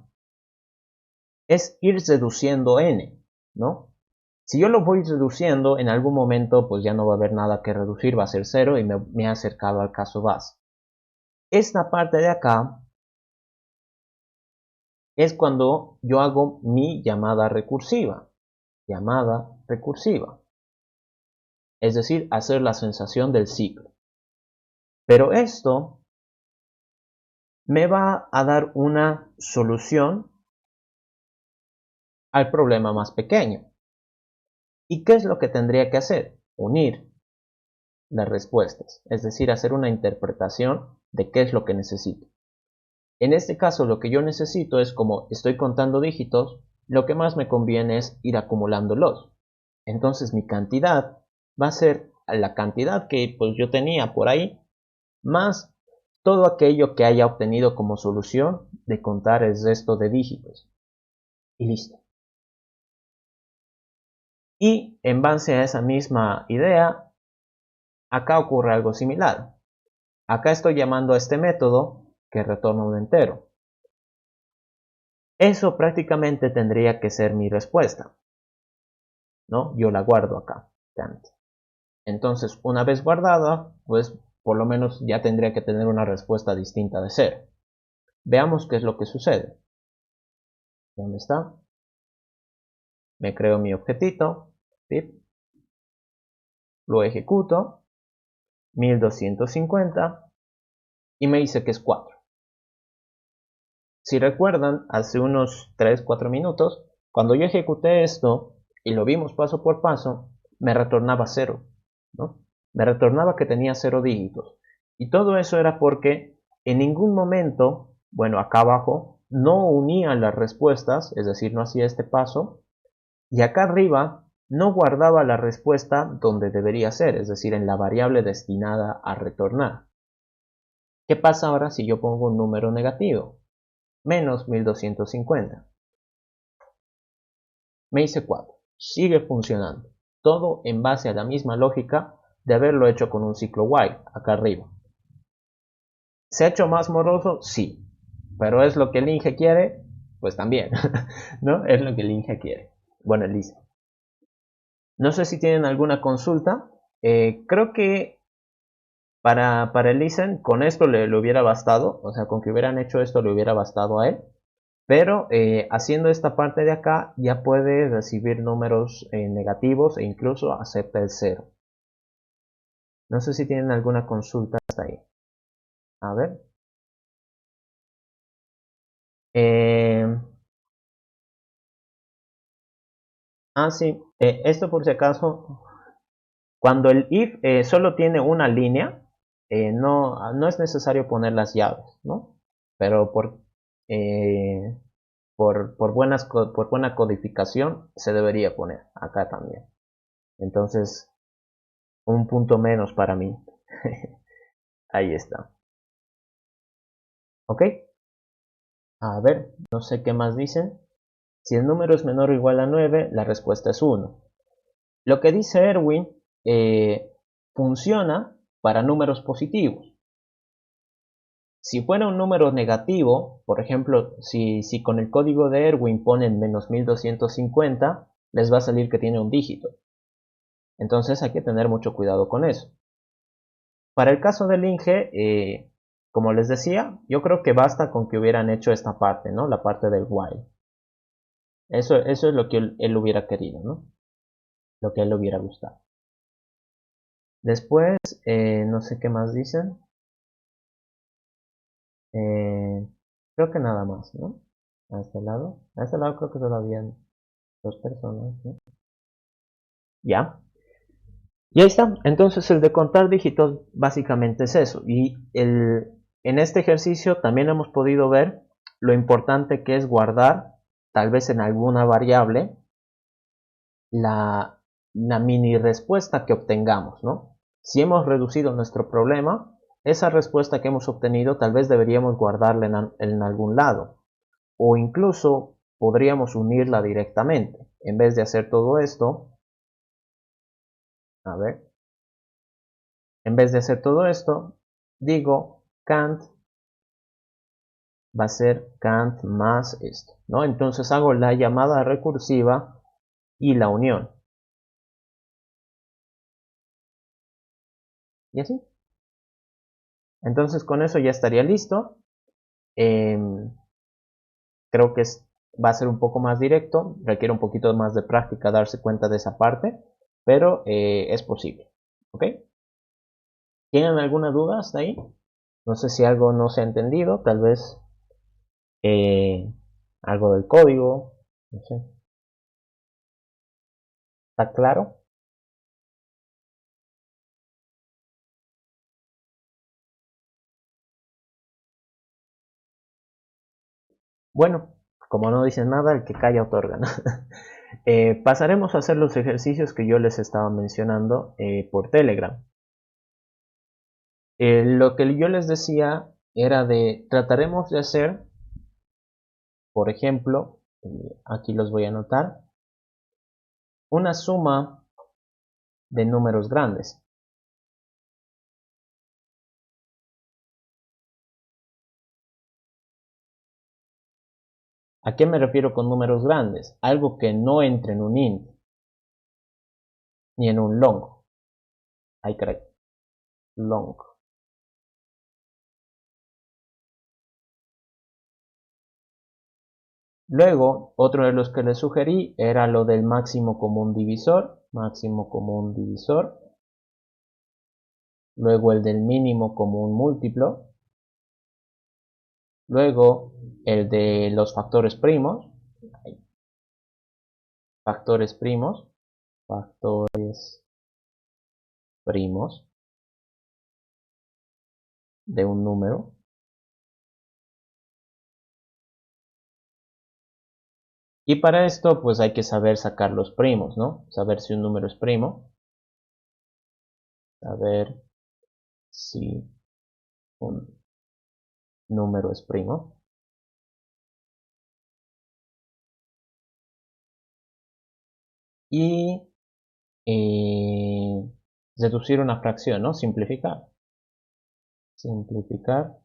es ir reduciendo n, ¿no? Si yo lo voy reduciendo, en algún momento pues ya no va a haber nada que reducir, va a ser 0 y me he acercado al caso base. Esta parte de acá es cuando yo hago mi llamada recursiva. Es decir, hacer la sensación del ciclo. Pero esto me va a dar una solución al problema más pequeño. ¿Y qué es lo que tendría que hacer? Unir las respuestas, es decir, hacer una interpretación de qué es lo que necesito. En este caso, lo que yo necesito es, como estoy contando dígitos, lo que más me conviene es ir acumulándolos. Entonces mi cantidad va a ser la cantidad que pues, yo tenía por ahí, más todo aquello que haya obtenido como solución de contar el resto de dígitos. Y listo. Y en base a esa misma idea, acá ocurre algo similar. Acá estoy llamando a este método que retorna un entero. Eso prácticamente tendría que ser mi respuesta, ¿no? Yo la guardo acá. Entonces, una vez guardada, pues por lo menos ya tendría que tener una respuesta distinta de 0. Veamos qué es lo que sucede. ¿Dónde está? Me creo mi objetito, ¿sí? Lo ejecuto, 1250, y me dice que es 4. Si recuerdan, hace unos 3-4 minutos, cuando yo ejecuté esto y lo vimos paso por paso, me retornaba 0, ¿no? Me retornaba que tenía 0 dígitos. Y todo eso era porque en ningún momento, bueno, acá abajo, no unía las respuestas, es decir, no hacía este paso, y acá arriba no guardaba la respuesta donde debería ser, es decir, en la variable destinada a retornar. ¿Qué pasa ahora si yo pongo un número negativo? Menos 1250. Me hice 4. Sigue funcionando. Todo en base a la misma lógica de haberlo hecho con un ciclo while, acá arriba. ¿Se ha hecho más moroso? Sí. ¿Pero es lo que el Inge quiere? Pues también, ¿no? Es lo que el Inge quiere. Bueno, listo. No sé si tienen alguna consulta. Creo que para el listen con esto le hubiera bastado. O sea, con que hubieran hecho esto le hubiera bastado a él. Pero haciendo esta parte de acá ya puede recibir números negativos e incluso acepta el 0. No sé si tienen alguna consulta hasta ahí. A ver. Eh, sí. Esto por si acaso. Cuando el if solo tiene una línea, no es necesario poner las llaves, ¿no? Pero eh, por buena codificación se debería poner acá también. Entonces, un punto menos para mí. Ahí está. ¿Ok? A ver, no sé qué más dicen. Si el número es menor o igual a 9, la respuesta es 1. Lo que dice Erwin funciona para números positivos. Si fuera un número negativo, por ejemplo, si con el código de Erwin ponen menos 1250, les va a salir que tiene un dígito. Entonces hay que tener mucho cuidado con eso. Para el caso del Inge, como les decía, yo creo que basta con que hubieran hecho esta parte, ¿no? La parte del while. Eso es lo que él hubiera querido, ¿no? Lo que a él le hubiera gustado. Después, no sé qué más dicen. Creo que nada más, ¿no? A este lado. A este lado creo que solo habían 2 personas, ¿no? Ya. Y ahí está. Entonces el de contar dígitos básicamente es eso. Y en este ejercicio también hemos podido ver lo importante que es guardar, tal vez en alguna variable, la mini respuesta que obtengamos, ¿no? Si hemos reducido nuestro problema, esa respuesta que hemos obtenido tal vez deberíamos guardarla en algún lado. O incluso podríamos unirla directamente. En vez de hacer todo esto, a ver, en vez de hacer todo esto, digo cant va a ser cant más esto, ¿no? Entonces hago la llamada recursiva y la unión. Y así. Entonces con eso ya estaría listo. Creo que va a ser un poco más directo, requiere un poquito más de práctica darse cuenta de esa parte, pero es posible. ¿Ok? ¿Tienen alguna duda hasta ahí? No sé si algo no se ha entendido, tal vez eh, algo del código, no sé. ¿Está claro? Bueno, como no dicen nada, el que calla otorga, ¿no? Pasaremos a hacer los ejercicios que yo les estaba mencionando por Telegram. Lo que yo les decía era de trataremos de hacer, por ejemplo, aquí los voy a anotar, una suma de números grandes. ¿A qué me refiero con números grandes? Algo que no entre en un int ni en un long. Ahí correcto, long. Luego, otro de los que les sugerí era lo del máximo común divisor, máximo común divisor. Luego el del mínimo común múltiplo. Luego el de los factores primos, factores primos, factores primos de un número. Y para esto pues hay que saber sacar los primos, ¿no? Saber si un número es primo, saber si un número es primo. Y reducir una fracción, ¿no? Simplificar. Simplificar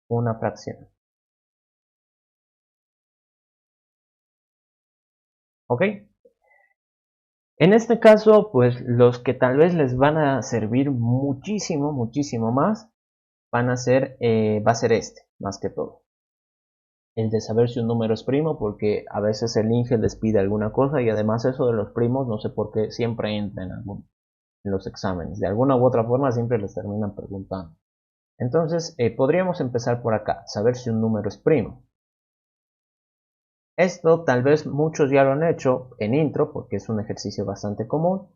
una fracción. ¿Ok? En este caso, pues los que tal vez les van a servir muchísimo, muchísimo más, va a ser este, más que todo. El de saber si un número es primo, porque a veces el INGE les pide alguna cosa y además eso de los primos, no sé por qué, siempre entra en los exámenes. De alguna u otra forma siempre les terminan preguntando. Entonces, podríamos empezar por acá, saber si un número es primo. Esto tal vez muchos ya lo han hecho en intro, porque es un ejercicio bastante común.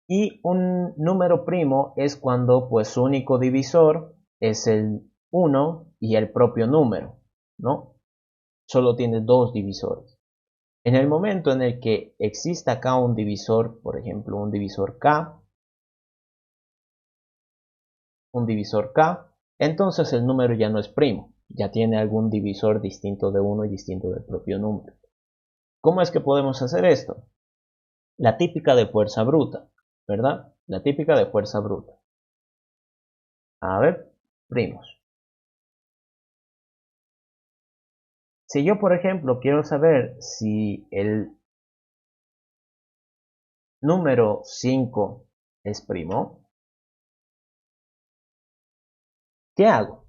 Y un número primo es cuando pues su único divisor es el 1 y el propio número, ¿no? Solo tiene dos divisores. En el momento en el que exista acá un divisor, por ejemplo, un divisor K, entonces el número ya no es primo, ya tiene algún divisor distinto de 1 y distinto del propio número. ¿Cómo es que podemos hacer esto? La típica de fuerza bruta, ¿verdad? La típica de fuerza bruta. A ver, primos. Si yo, por ejemplo, quiero saber si el número 5 es primo, ¿qué hago?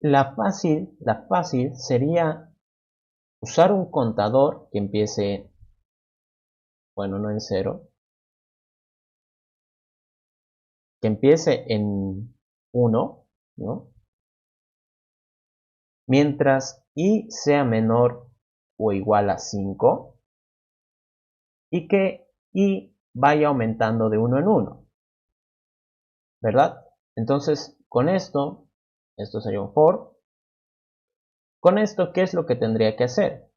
La fácil sería usar un contador que empiece, bueno, no en cero, que empiece en 1, ¿no? Mientras i sea menor o igual a 5 y que i vaya aumentando de 1 en 1, ¿verdad? Entonces, con esto sería un for. Con esto, ¿qué es lo que tendría que hacer?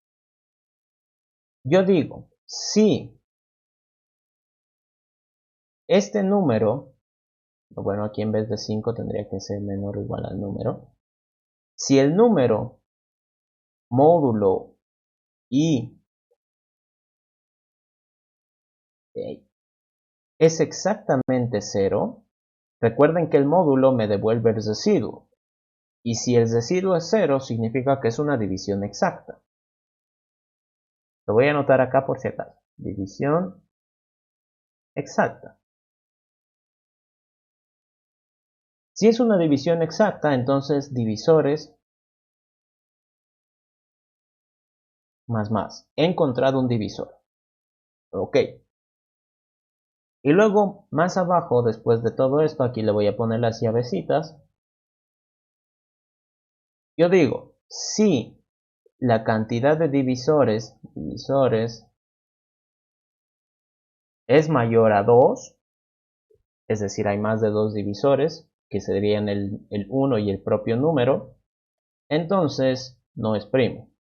Yo digo, si este número, bueno, aquí en vez de 5 tendría que ser menor o igual al número. Si el número módulo i es exactamente 0, recuerden que el módulo me devuelve el residuo. Y si el residuo es 0, significa que es una división exacta. Lo voy a anotar acá por si acaso. División exacta. Si es una división exacta, entonces divisores más. He encontrado un divisor. Ok. Y luego, más abajo, después de todo esto, aquí le voy a poner las llavecitas. Yo digo, si la cantidad de divisores es mayor a 2, es decir, hay más de 2 divisores, que serían el 1 y el propio número, entonces no es primo.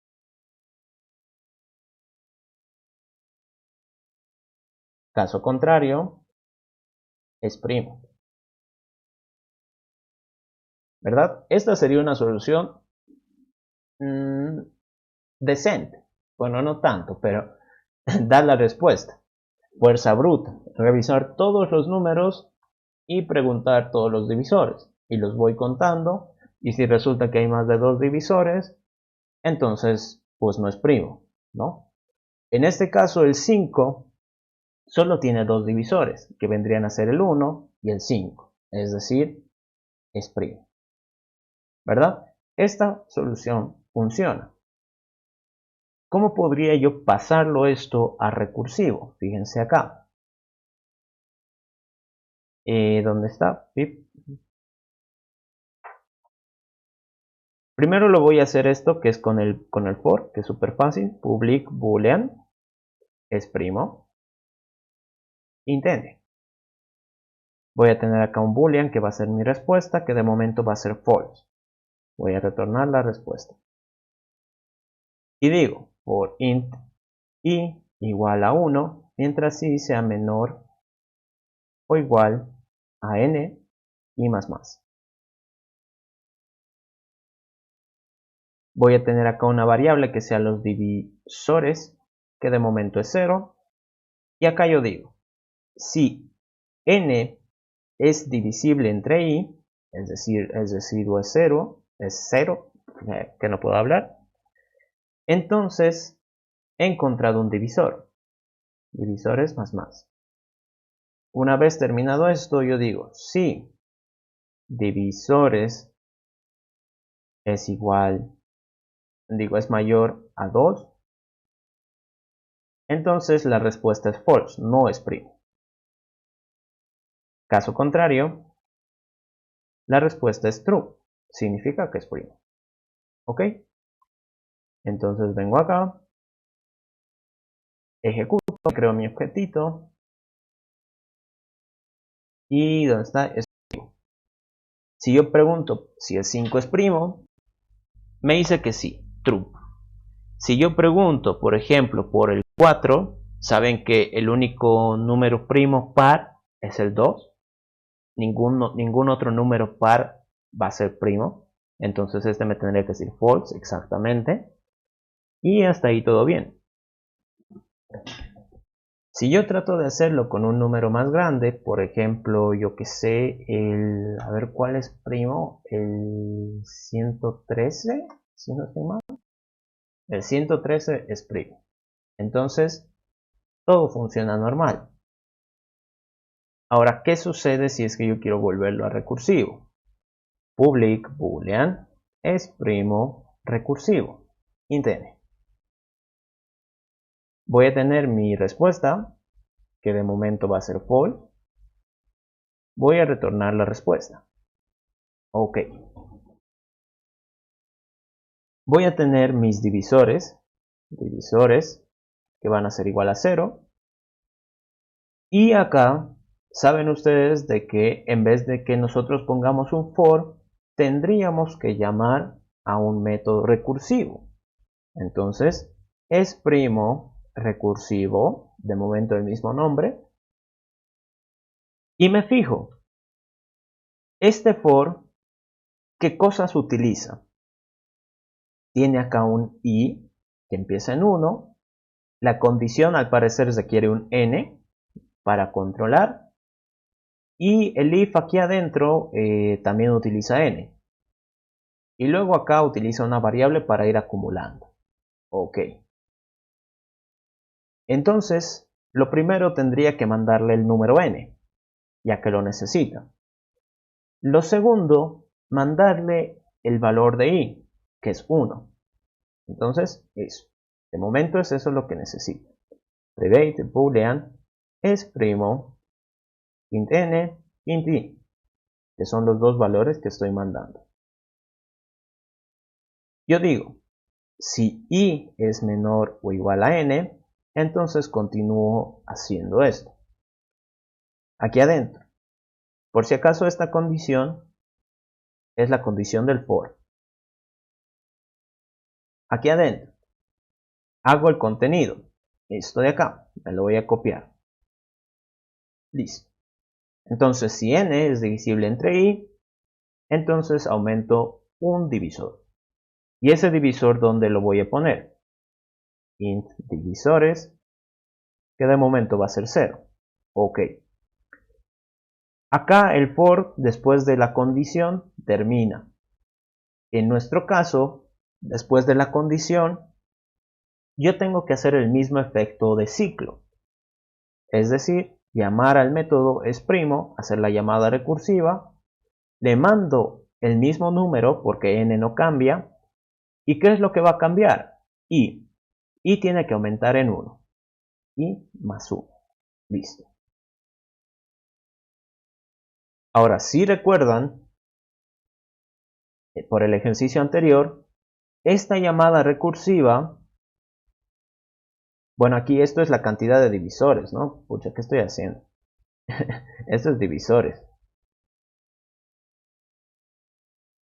Caso contrario, es primo. ¿Verdad? Esta sería una solución decente. Bueno, no tanto, pero da la respuesta. Fuerza bruta. Revisar todos los números y preguntar todos los divisores. Y los voy contando. Y si resulta que hay más de 2 divisores, entonces pues no es primo, ¿no? En este caso el 5 solo tiene 2 divisores, que vendrían a ser el 1 y el 5. Es decir, es primo. ¿Verdad? Esta solución funciona. ¿Cómo podría yo pasarlo esto a recursivo? Fíjense acá. ¿Dónde está? Pip. Primero lo voy a hacer esto, que es con el for, que es súper fácil. Public boolean es primo. Intende. Voy a tener acá un boolean que va a ser mi respuesta, que de momento va a ser false. Voy a retornar la respuesta. Y digo, for int i igual a 1, mientras i sea menor o igual a n y más. Voy a tener acá una variable que sea los divisores, que de momento es 0. Y acá yo digo, si n es divisible entre i, es decir, es 0, que no puedo hablar, entonces he encontrado un divisor. Divisores más. Una vez terminado esto, yo digo, si divisores es es mayor a 2, entonces la respuesta es false, no es primo. Caso contrario, la respuesta es true, significa que es primo. ¿Ok? Entonces vengo acá, ejecuto, creo mi objetito, y ¿dónde está? Es primo. Si yo pregunto si el 5 es primo, me dice que sí, true. Si yo pregunto, por ejemplo, por el 4, saben que el único número primo par es el 2. Ningún otro número par va a ser primo. Entonces este me tendría que decir false exactamente. Y hasta ahí todo bien. Si yo trato de hacerlo con un número más grande, por ejemplo, yo que sé, a ver cuál es primo, el 113, si no estoy mal. El 113 es primo. Entonces, todo funciona normal. Ahora, ¿qué sucede si es que yo quiero volverlo a recursivo? Public boolean es primo recursivo. Intene. Voy a tener mi respuesta, que de momento va a ser false. Voy a retornar la respuesta. Ok. Voy a tener mis divisores que van a ser igual a 0. Y acá, saben ustedes de que en vez de que nosotros pongamos un for, tendríamos que llamar a un método recursivo. Entonces, es primo recursivo, de momento el mismo nombre. Y me fijo, este for, ¿qué cosas utiliza? Tiene acá un i que empieza en 1. La condición al parecer requiere un n para controlar. Y el if aquí adentro también utiliza n. Y luego acá utiliza una variable para ir acumulando. Ok. Entonces, lo primero tendría que mandarle el número n, ya que lo necesita. Lo segundo, mandarle el valor de i, que es 1. Entonces, eso. De momento es eso lo que necesita. Private boolean es primo int n, int i, que son los dos valores que estoy mandando. Yo digo, si i es menor o igual a n, entonces continúo haciendo esto. Aquí adentro, por si acaso esta condición es la condición del for. Aquí adentro, hago el contenido. Esto de acá, me lo voy a copiar. Listo. Entonces, si n es divisible entre i, entonces aumento un divisor. ¿Y ese divisor dónde lo voy a poner? Int divisores, que de momento va a ser 0. Ok. Acá el for, después de la condición, termina. En nuestro caso, después de la condición, yo tengo que hacer el mismo efecto de ciclo. Es decir, llamar al método esprimo, hacer la llamada recursiva, le mando el mismo número porque n no cambia. ¿Y qué es lo que va a cambiar? I. I tiene que aumentar en 1. I más 1. Listo. Ahora, si recuerdan, por el ejercicio anterior, esta llamada recursiva, bueno, aquí esto es la cantidad de divisores, ¿no? Pucha, ¿qué estoy haciendo? Esto es divisores.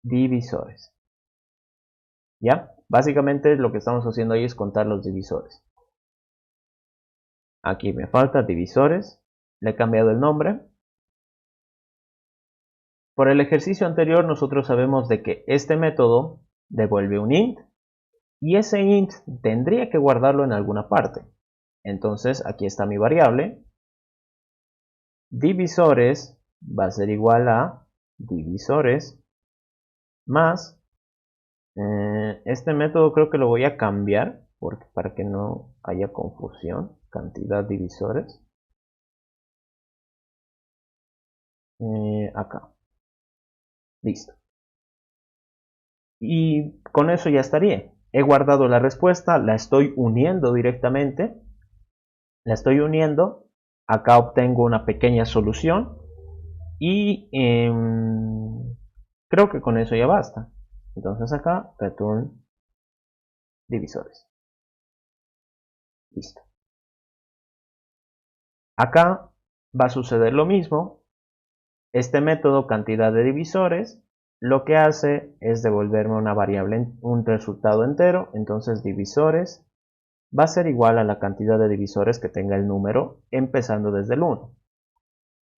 Divisores. ¿Ya? Básicamente lo que estamos haciendo ahí es contar los divisores. Aquí me falta divisores. Le he cambiado el nombre. Por el ejercicio anterior nosotros sabemos de que este método devuelve un int y ese int tendría que guardarlo en alguna parte. Entonces aquí está mi variable. Divisores va a ser igual a divisores más este método creo que lo voy a cambiar para que no haya confusión. Cantidad divisores. Acá. Listo. Y con eso ya estaría. He guardado la respuesta, la estoy uniendo directamente. La estoy uniendo. Acá obtengo una pequeña solución. Y creo que con eso ya basta. Entonces acá, return divisores. Listo. Acá va a suceder lo mismo. Este método cantidad de divisores lo que hace es devolverme una variable, un resultado entero. Entonces divisores va a ser igual a la cantidad de divisores que tenga el número empezando desde el 1.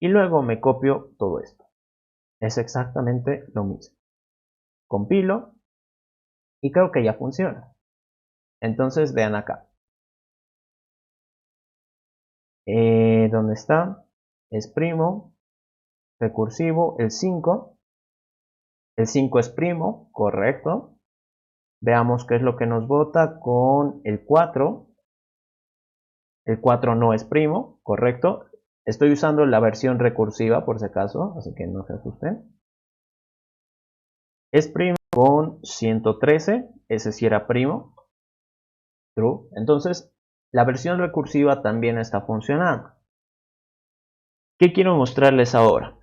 Y luego me copio todo esto. Es exactamente lo mismo. Compilo y creo que ya funciona. Entonces vean acá. ¿Dónde está? Es primo, recursivo, el 5. El 5 es primo, correcto. Veamos qué es lo que nos bota con el 4. El 4 no es primo, correcto. Estoy usando la versión recursiva por si acaso, así que no se asusten. Es primo con 113, ese sí era primo. True. Entonces, la versión recursiva también está funcionando. ¿Qué quiero mostrarles ahora?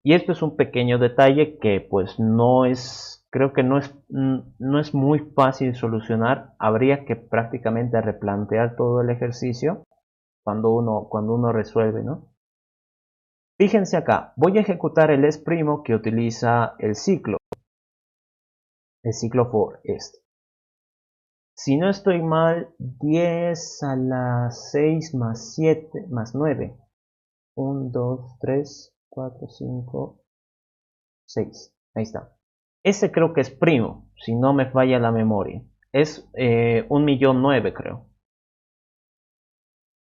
Y esto es un pequeño detalle que pues no es, creo que no es muy fácil solucionar. Habría que prácticamente replantear todo el ejercicio cuando uno resuelve, ¿no? Fíjense acá, voy a ejecutar el esprimo que utiliza el ciclo for este. Si no estoy mal, 10 a la 6 más 7 más 9. 1, 2, 3, 4, 5, 6. Ahí está. Ese creo que es primo, si no me falla la memoria. Es 1.000.009 creo.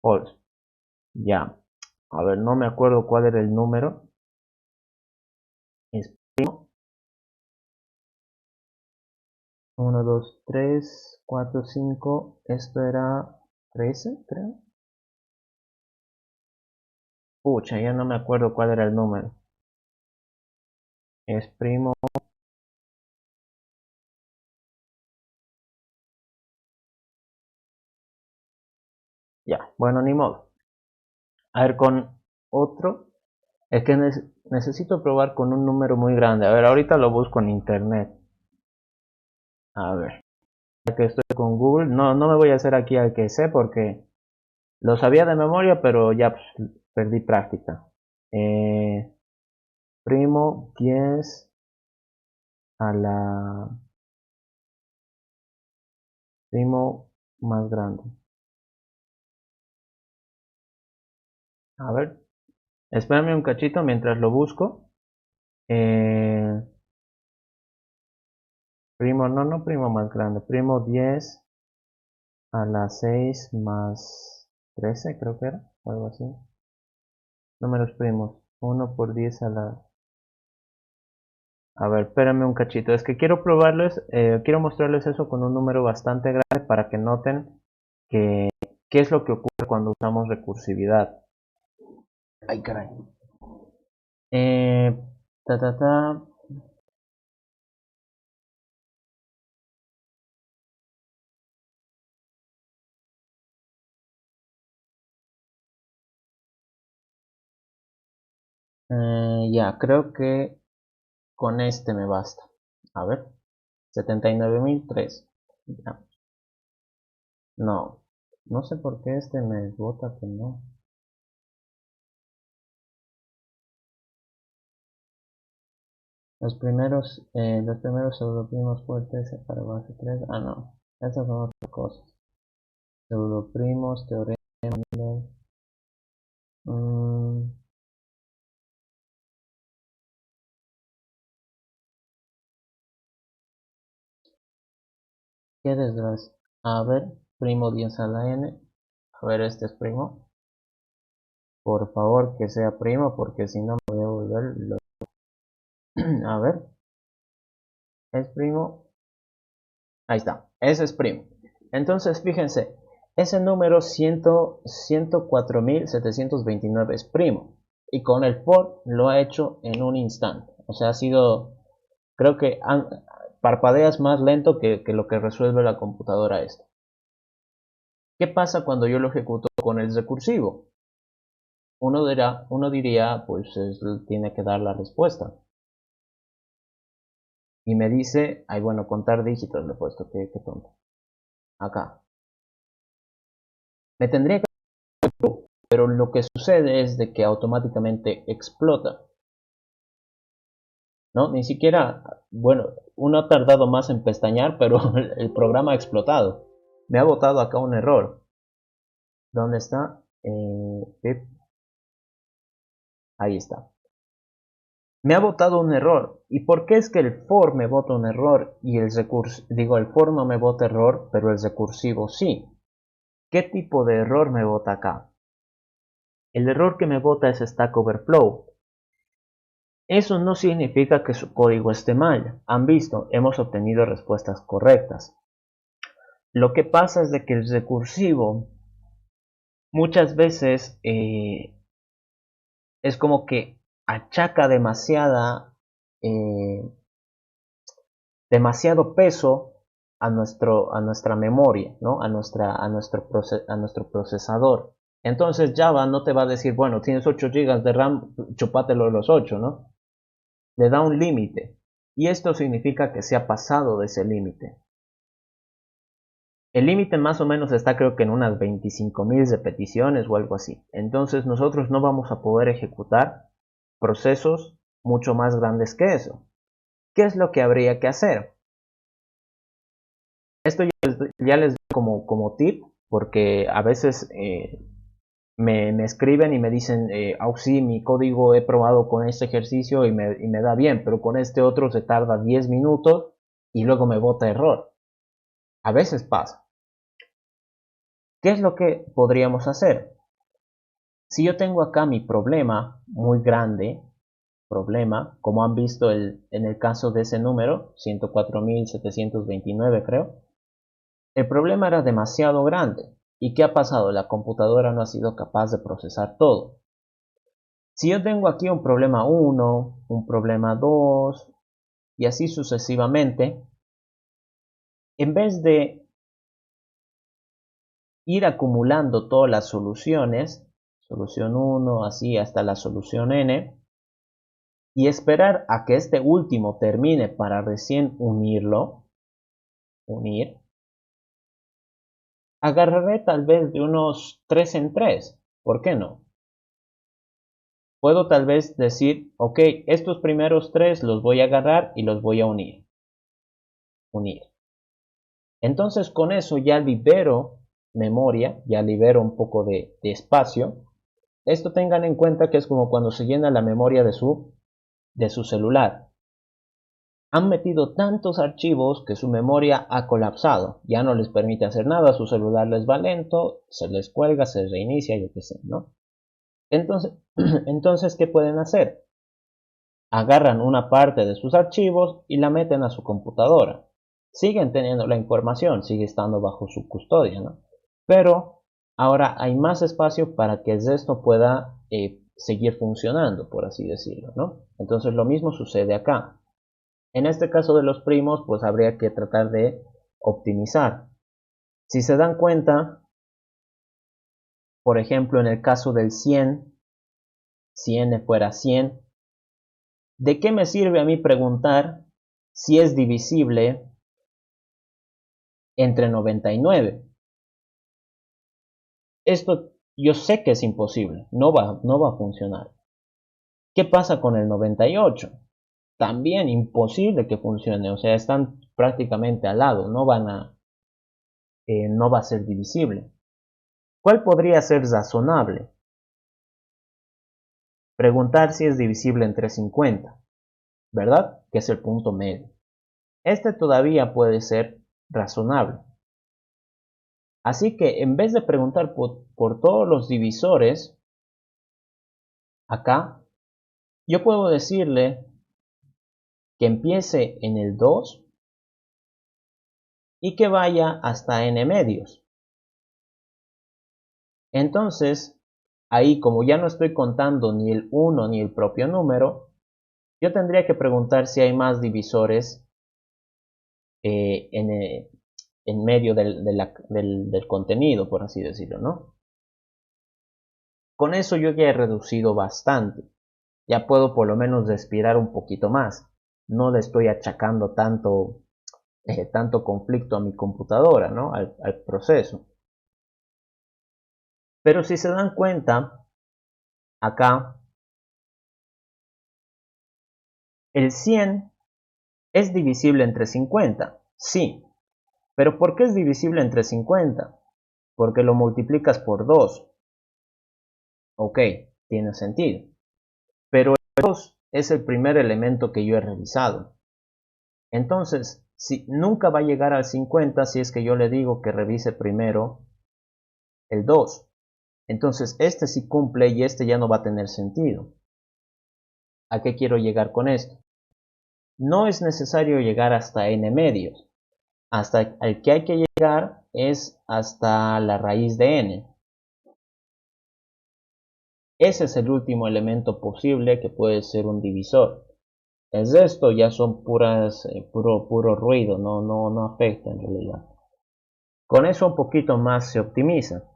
False. Ya. A ver, no me acuerdo cuál era el número. Es primo. 1, 2, 3, 4, 5. Esto era 13, creo. Pucha, ya no me acuerdo cuál era el número. Es primo. Ya, bueno, ni modo. A ver, otro es que necesito probar con un número muy grande. A ver, ahorita lo busco en internet. A ver, ya que estoy con Google, no me voy a hacer aquí al que sé porque lo sabía de memoria, pero ya pues, perdí práctica. Eh, primo 10 a la primo más grande. A ver, espérame un cachito mientras lo busco. Eh, primo, no primo más grande, primo 10 a la 6 más 13 creo que era, o algo así. Números primos, 1 por 10 a la... A ver, espérame un cachito, es que quiero probarles, quiero mostrarles eso con un número bastante grande para que noten que, qué es lo que ocurre cuando usamos recursividad. Ay, caray. Eh, ta, ta, ta. Ya, creo que con este me basta. A ver, 79.003. Ya. No, no sé por qué este me bota que no. Los primeros pseudoprimos fuertes para base 3. Ah, no. Esas son otras cosas. Pseudoprimos, teorema. mm, Qué desgracia. A ver, primo 10 a la n. A ver, este es primo. Por favor, que sea primo, porque si no me voy a volver A ver, es primo. Ahí está, ese es primo. Entonces, fíjense, ese número 104.729 es primo. Y con el for lo ha hecho en un instante. O sea, ha sido, creo que parpadeas más lento que lo que resuelve la computadora esto. ¿Qué pasa cuando yo lo ejecuto con el recursivo? Uno diría, pues tiene que dar la respuesta. Y me dice, ay bueno, contar dígitos le he puesto, qué tonto. Acá. Me tendría que pero lo que sucede es de que automáticamente explota, ¿no? Ni siquiera, bueno, uno ha tardado más en pestañear, pero el programa ha explotado. Me ha botado acá un error. ¿Dónde está? Pip. Ahí está. Me ha botado un error. ¿Y por qué es que el for me bota un error y el el for no me bota error, pero el recursivo sí? ¿Qué tipo de error me bota acá? El error que me bota es Stack Overflow. Eso no significa que su código esté mal. Han visto, hemos obtenido respuestas correctas. Lo que pasa es de que el recursivo muchas veces es como que achaca demasiado peso a nuestra memoria, ¿no? A nuestro procesador. Entonces Java no te va a decir, bueno, tienes 8 GB de RAM, chupátelo los 8, ¿no? Le da un límite. Y esto significa que se ha pasado de ese límite. El límite más o menos está creo que en unas 25.000 repeticiones o algo así. Entonces nosotros no vamos a poder ejecutar procesos mucho más grandes que eso. ¿Qué es lo que habría que hacer? Esto ya les doy como tip, porque a veces me escriben y me dicen, sí, mi código he probado con este ejercicio y me da bien, pero con este otro se tarda 10 minutos y luego me bota error. A veces pasa. ¿Qué es lo que podríamos hacer? Si yo tengo acá mi problema muy grande, como han visto en el caso de ese número, 104.729 creo, el problema era demasiado grande. ¿Y qué ha pasado? La computadora no ha sido capaz de procesar todo. Si yo tengo aquí un problema 1, un problema 2 y así sucesivamente, en vez de ir acumulando todas las soluciones, solución 1, así hasta la solución n, y esperar a que este último termine para recién unirlo, unir, agarraré tal vez de unos 3 en 3, ¿por qué no? Puedo tal vez decir, ok, estos primeros 3 los voy a agarrar y los voy a unir. Entonces con eso ya libero memoria, ya libero un poco de espacio. Esto tengan en cuenta que es como cuando se llena la memoria de su celular. Han metido tantos archivos que su memoria ha colapsado, ya no les permite hacer nada, su celular les va lento, se les cuelga, se reinicia, yo qué sé, ¿no? Entonces, ¿qué pueden hacer? Agarran una parte de sus archivos y la meten a su computadora. Siguen teniendo la información, sigue estando bajo su custodia, ¿no? Pero ahora hay más espacio para que esto pueda seguir funcionando, por así decirlo, ¿no? Entonces lo mismo sucede acá. En este caso de los primos, pues habría que tratar de optimizar. Si se dan cuenta, por ejemplo, en el caso del 100, si n fuera 100, ¿de qué me sirve a mí preguntar si es divisible entre 99? Esto yo sé que es imposible, no va a funcionar. ¿Qué pasa con el 98? También imposible que funcione, o sea, están prácticamente al lado, no va a ser divisible. ¿Cuál podría ser razonable? Preguntar si es divisible entre 50, ¿verdad? Que es el punto medio. Este todavía puede ser razonable. Así que en vez de preguntar por todos los divisores, acá, yo puedo decirle que empiece en el 2 y que vaya hasta n medios. Entonces, ahí como ya no estoy contando ni el 1 ni el propio número, yo tendría que preguntar si hay más divisores en medio del contenido, por así decirlo, ¿no? Con eso yo ya he reducido bastante. Ya puedo por lo menos respirar un poquito más. No le estoy achacando tanto conflicto a mi computadora, ¿no? Al proceso. Pero si se dan cuenta, acá, el 100 es divisible entre 50. Sí. ¿Pero por qué es divisible entre 50? Porque lo multiplicas por 2. Ok, tiene sentido. Pero el 2 es el primer elemento que yo he revisado. Entonces, nunca va a llegar al 50 si es que yo le digo que revise primero el 2. Entonces, este sí cumple y este ya no va a tener sentido. ¿A qué quiero llegar con esto? No es necesario llegar hasta n medios. Hasta el que hay que llegar es hasta la raíz de n. Ese es el último elemento posible que puede ser un divisor. El resto ya son puro ruido, no afecta en realidad. Con eso un poquito más se optimiza,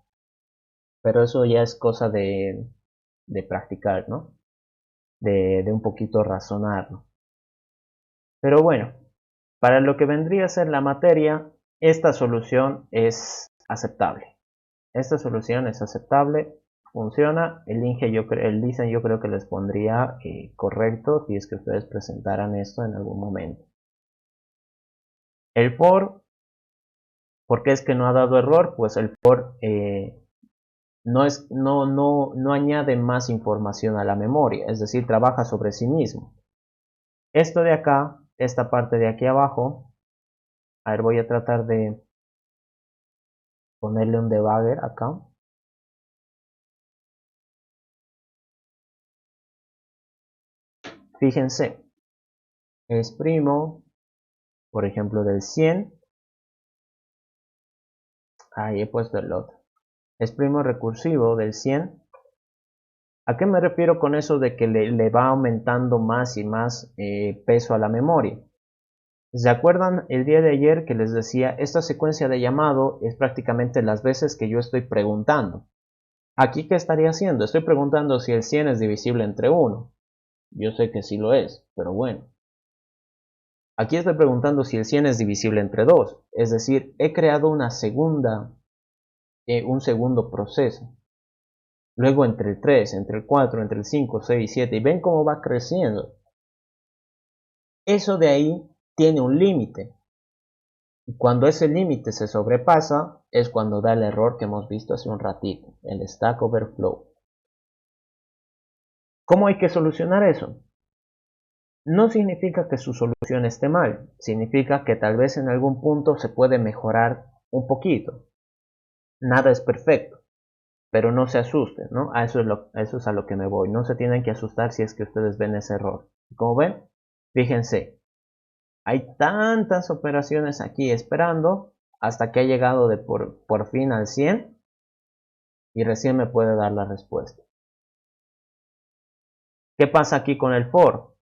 pero eso ya es cosa de practicar, ¿no? De un poquito razonarlo. Pero bueno, para lo que vendría a ser la materia, esta solución es aceptable. Esta solución es aceptable, funciona. El Listen yo creo que les pondría correcto si es que ustedes presentaran esto en algún momento. El for, ¿por qué es que no ha dado error? Pues el for no añade más información a la memoria, es decir, trabaja sobre sí mismo. Esto de acá, esta parte de aquí abajo, a ver, voy a tratar de ponerle un debugger acá. Fíjense, es primo, por ejemplo, del 100. Ahí he puesto el otro. Es primo recursivo del 100. ¿A qué me refiero con eso de que le va aumentando más y más peso a la memoria? ¿Se acuerdan el día de ayer que les decía, esta secuencia de llamado es prácticamente las veces que yo estoy preguntando? Aquí, ¿qué estaría haciendo? Estoy preguntando si el 100 es divisible entre 1. Yo sé que sí lo es, pero bueno. Aquí estoy preguntando si el 100 es divisible entre 2. Es decir, he creado un segundo proceso. Luego entre el 3, entre el 4, entre el 5, 6, 7. Y ven cómo va creciendo. Eso de ahí tiene un límite. Y cuando ese límite se sobrepasa, es cuando da el error que hemos visto hace un ratito, el Stack Overflow. ¿Cómo hay que solucionar eso? No significa que su solución esté mal, significa que tal vez en algún punto se puede mejorar un poquito. Nada es perfecto, pero no se asusten, ¿no? A eso es a lo que me voy. No se tienen que asustar si es que ustedes ven ese error. Como ven, fíjense, hay tantas operaciones aquí esperando hasta que ha llegado por fin al 100 y recién me puede dar la respuesta. ¿Qué pasa aquí con el for?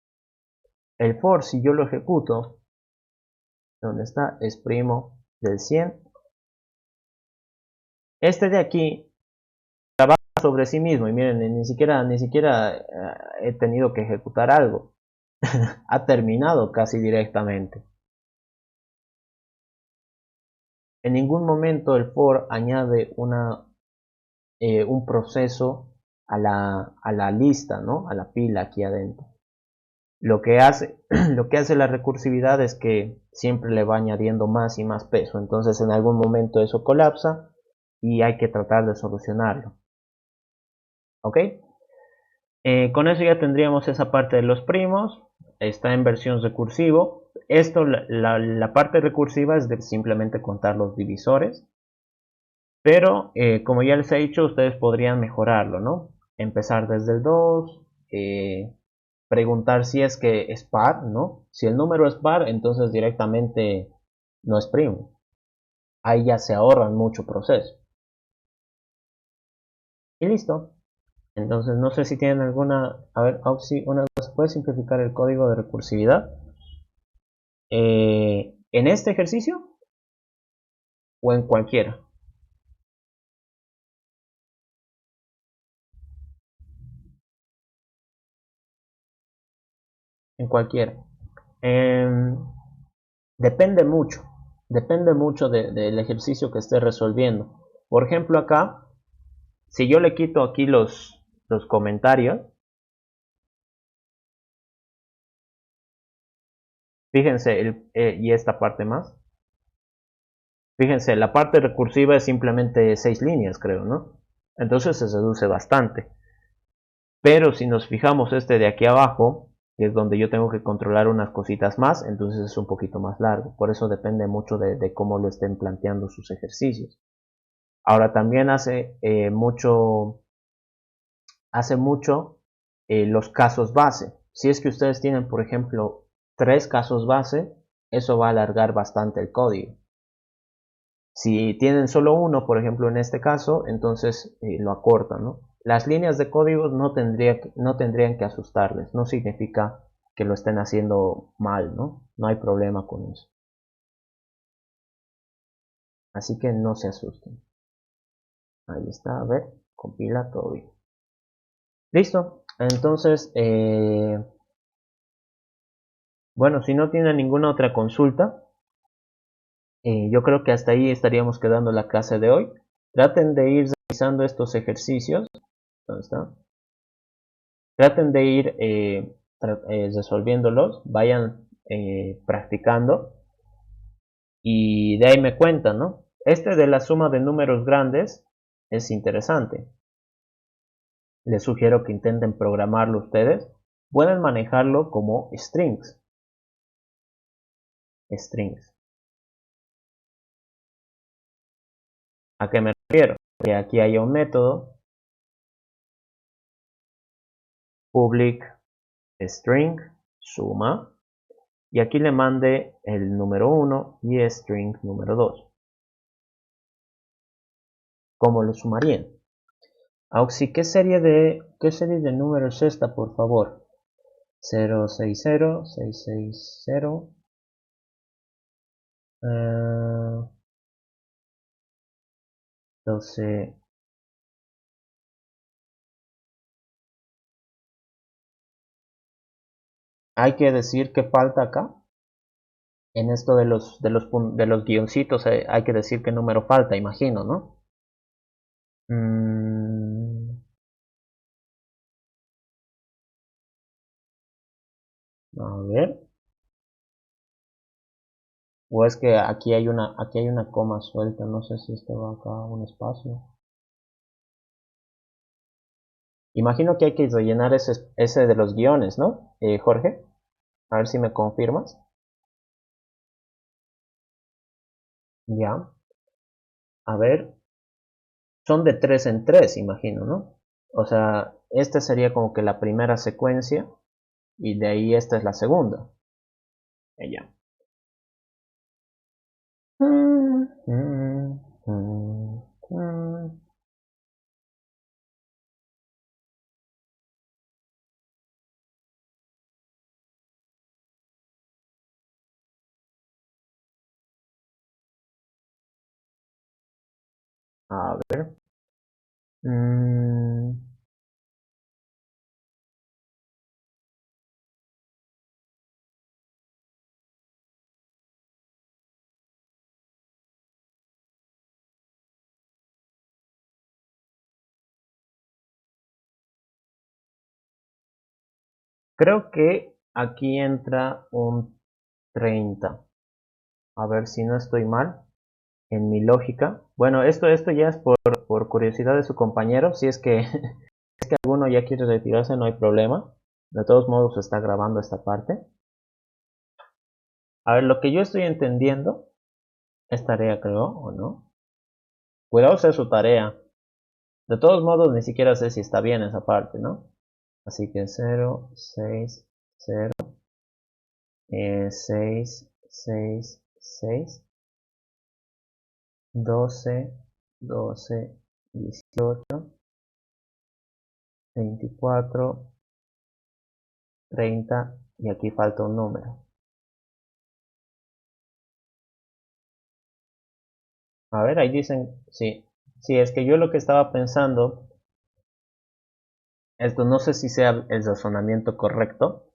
El for, si yo lo ejecuto, ¿dónde está? Es primo del 100. Este de aquí trabaja sobre sí mismo y miren, ni siquiera he tenido que ejecutar algo. Ha terminado casi directamente. En ningún momento el for añade un proceso a la lista, ¿no? A la pila aquí adentro. Lo que hace, lo que hace la recursividad es que siempre le va añadiendo más y más peso. Entonces en algún momento eso colapsa y hay que tratar de solucionarlo. ¿Ok? Con eso ya tendríamos esa parte de los primos. Está en versión recursivo. Esto, la parte recursiva es de simplemente contar los divisores. Pero como ya les he dicho, ustedes podrían mejorarlo, ¿no? Empezar desde el 2, preguntar si es que es par, ¿no? Si el número es par, entonces directamente no es primo. Ahí ya se ahorran mucho proceso. Y listo. Entonces no sé si tienen alguna... A ver, Oxy, una cosa, ¿puedes simplificar el código de recursividad? ¿En este ejercicio? ¿O en cualquiera? En cualquiera. Em, Depende mucho. Depende mucho del ejercicio que esté resolviendo. Por ejemplo, acá, si yo le quito aquí los comentarios, fíjense, y esta parte más. Fíjense, la parte recursiva es simplemente 6 líneas, creo, ¿no? Entonces se reduce bastante. Pero si nos fijamos este de aquí abajo, que es donde yo tengo que controlar unas cositas más, entonces es un poquito más largo. Por eso depende mucho de cómo lo estén planteando sus ejercicios. Ahora también hace mucho los casos base. Si es que ustedes tienen, por ejemplo, 3 casos base, eso va a alargar bastante el código. Si tienen solo uno, por ejemplo, en este caso, entonces lo acortan, ¿no? Las líneas de código no tendrían que asustarles, no significa que lo estén haciendo mal, ¿no? No hay problema con eso. Así que no se asusten. Ahí está, a ver, compila todo bien. Listo, entonces, bueno, si no tienen ninguna otra consulta, yo creo que hasta ahí estaríamos quedando la clase de hoy. Traten de ir realizando estos ejercicios. ¿Dónde está? Traten de ir resolviéndolos, vayan practicando y de ahí me cuentan, ¿no? Este de la suma de números grandes es interesante. Les sugiero que intenten programarlo ustedes. Pueden manejarlo como strings. Strings. ¿A qué me refiero? Que aquí hay un método public string suma y aquí le mande el número 1 y string número 2. ¿Cómo lo sumarían? Auxi, ¿qué serie de números es esta, por favor? 060, 660, 12, hay que decir que falta acá. En esto de los guioncitos hay que decir qué número falta, imagino, ¿no? A ver. O es que aquí hay una coma suelta, no sé si esto va acá un espacio. Imagino que hay que rellenar ese de los guiones, ¿no? Jorge, a ver si me confirmas. Ya. A ver, son de 3 en 3, imagino, ¿no? O sea, esta sería como que la primera secuencia y de ahí esta es la segunda. Ya. A ver. Creo que aquí entra un 30. A ver si no estoy mal en mi lógica. Bueno, esto ya es por curiosidad de su compañero. Si es que, es que alguno ya quiere retirarse, no hay problema. De todos modos, se está grabando esta parte. A ver, lo que yo estoy entendiendo es tarea, creo, ¿o no? Cuidado sea su tarea. De todos modos, ni siquiera sé si está bien esa parte, ¿no? Así que 0, 6, 0, 6, 6, 6, 12, 12, 18, 24, 30 y aquí falta un número. A ver, ahí dicen, sí, sí, es que yo lo que estaba pensando, esto no sé si sea el razonamiento correcto,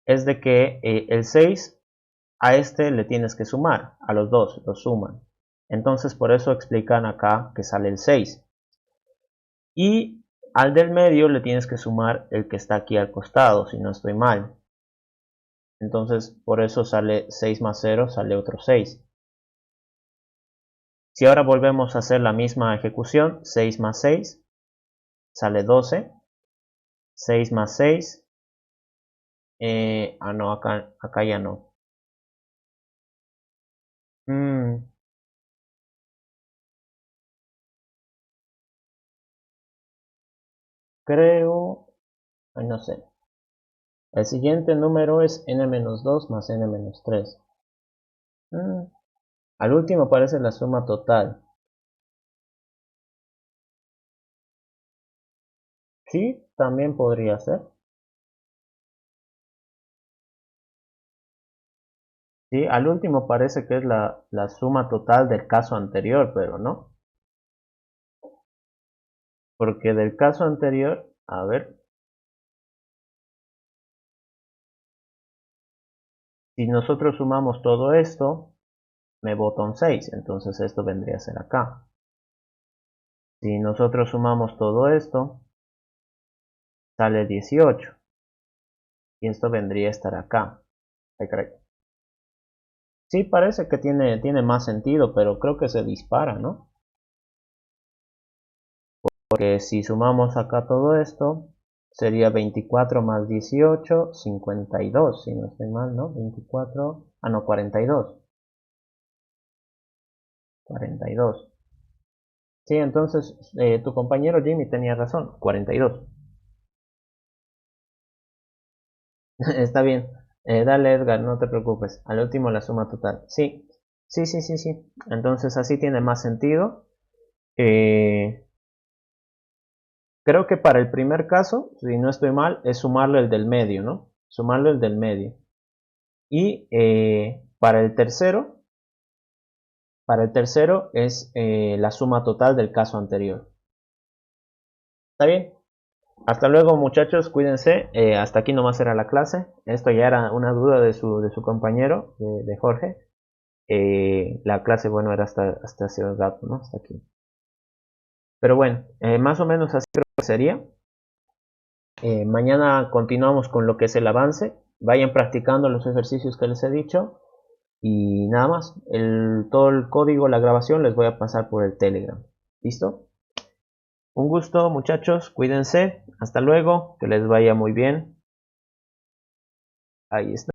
es de que el 6 a este le tienes que sumar, a los dos, los suman. Entonces por eso explican acá que sale el 6. Y al del medio le tienes que sumar el que está aquí al costado, si no estoy mal. Entonces por eso sale 6 más 0, sale otro 6. Si ahora volvemos a hacer la misma ejecución, 6 más 6 sale 12. 6 más 6. No, acá ya no. Mm, creo, no sé. El siguiente número es n-2 más n-3. Al último aparece la suma total. Sí, también podría ser. Sí, al último parece que es la suma total del caso anterior, pero no. Porque del caso anterior, a ver, si nosotros sumamos todo esto, me bota un 6, entonces esto vendría a ser acá. Si nosotros sumamos todo esto, sale 18. Y esto vendría a estar acá. Sí, parece que tiene más sentido, pero creo que se dispara, ¿no? Porque si sumamos acá todo esto, sería 24 más 18, 52, si no estoy mal, ¿no? 24, no, 42. 42. Sí, entonces tu compañero Jimmy tenía razón, 42. Está bien. Dale, Edgar, no te preocupes. Al último la suma total. Sí, sí, sí, sí, sí. Entonces así tiene más sentido. Eh, Creo que para el primer caso, si no estoy mal, es sumarle el del medio, ¿no? Sumarle el del medio. Y para el tercero es la suma total del caso anterior. ¿Está bien? Hasta luego muchachos, cuídense. Hasta aquí nomás era la clase. Esto ya era una duda de su compañero, de Jorge. La clase, bueno, era hasta ese dato, ¿no? Hasta aquí. Pero bueno, más o menos así creo que sería. Mañana continuamos con lo que es el avance. Vayan practicando los ejercicios que les he dicho. Y nada más. Todo el código, la grabación, les voy a pasar por el Telegram. ¿Listo? Un gusto, muchachos. Cuídense. Hasta luego. Que les vaya muy bien. Ahí está.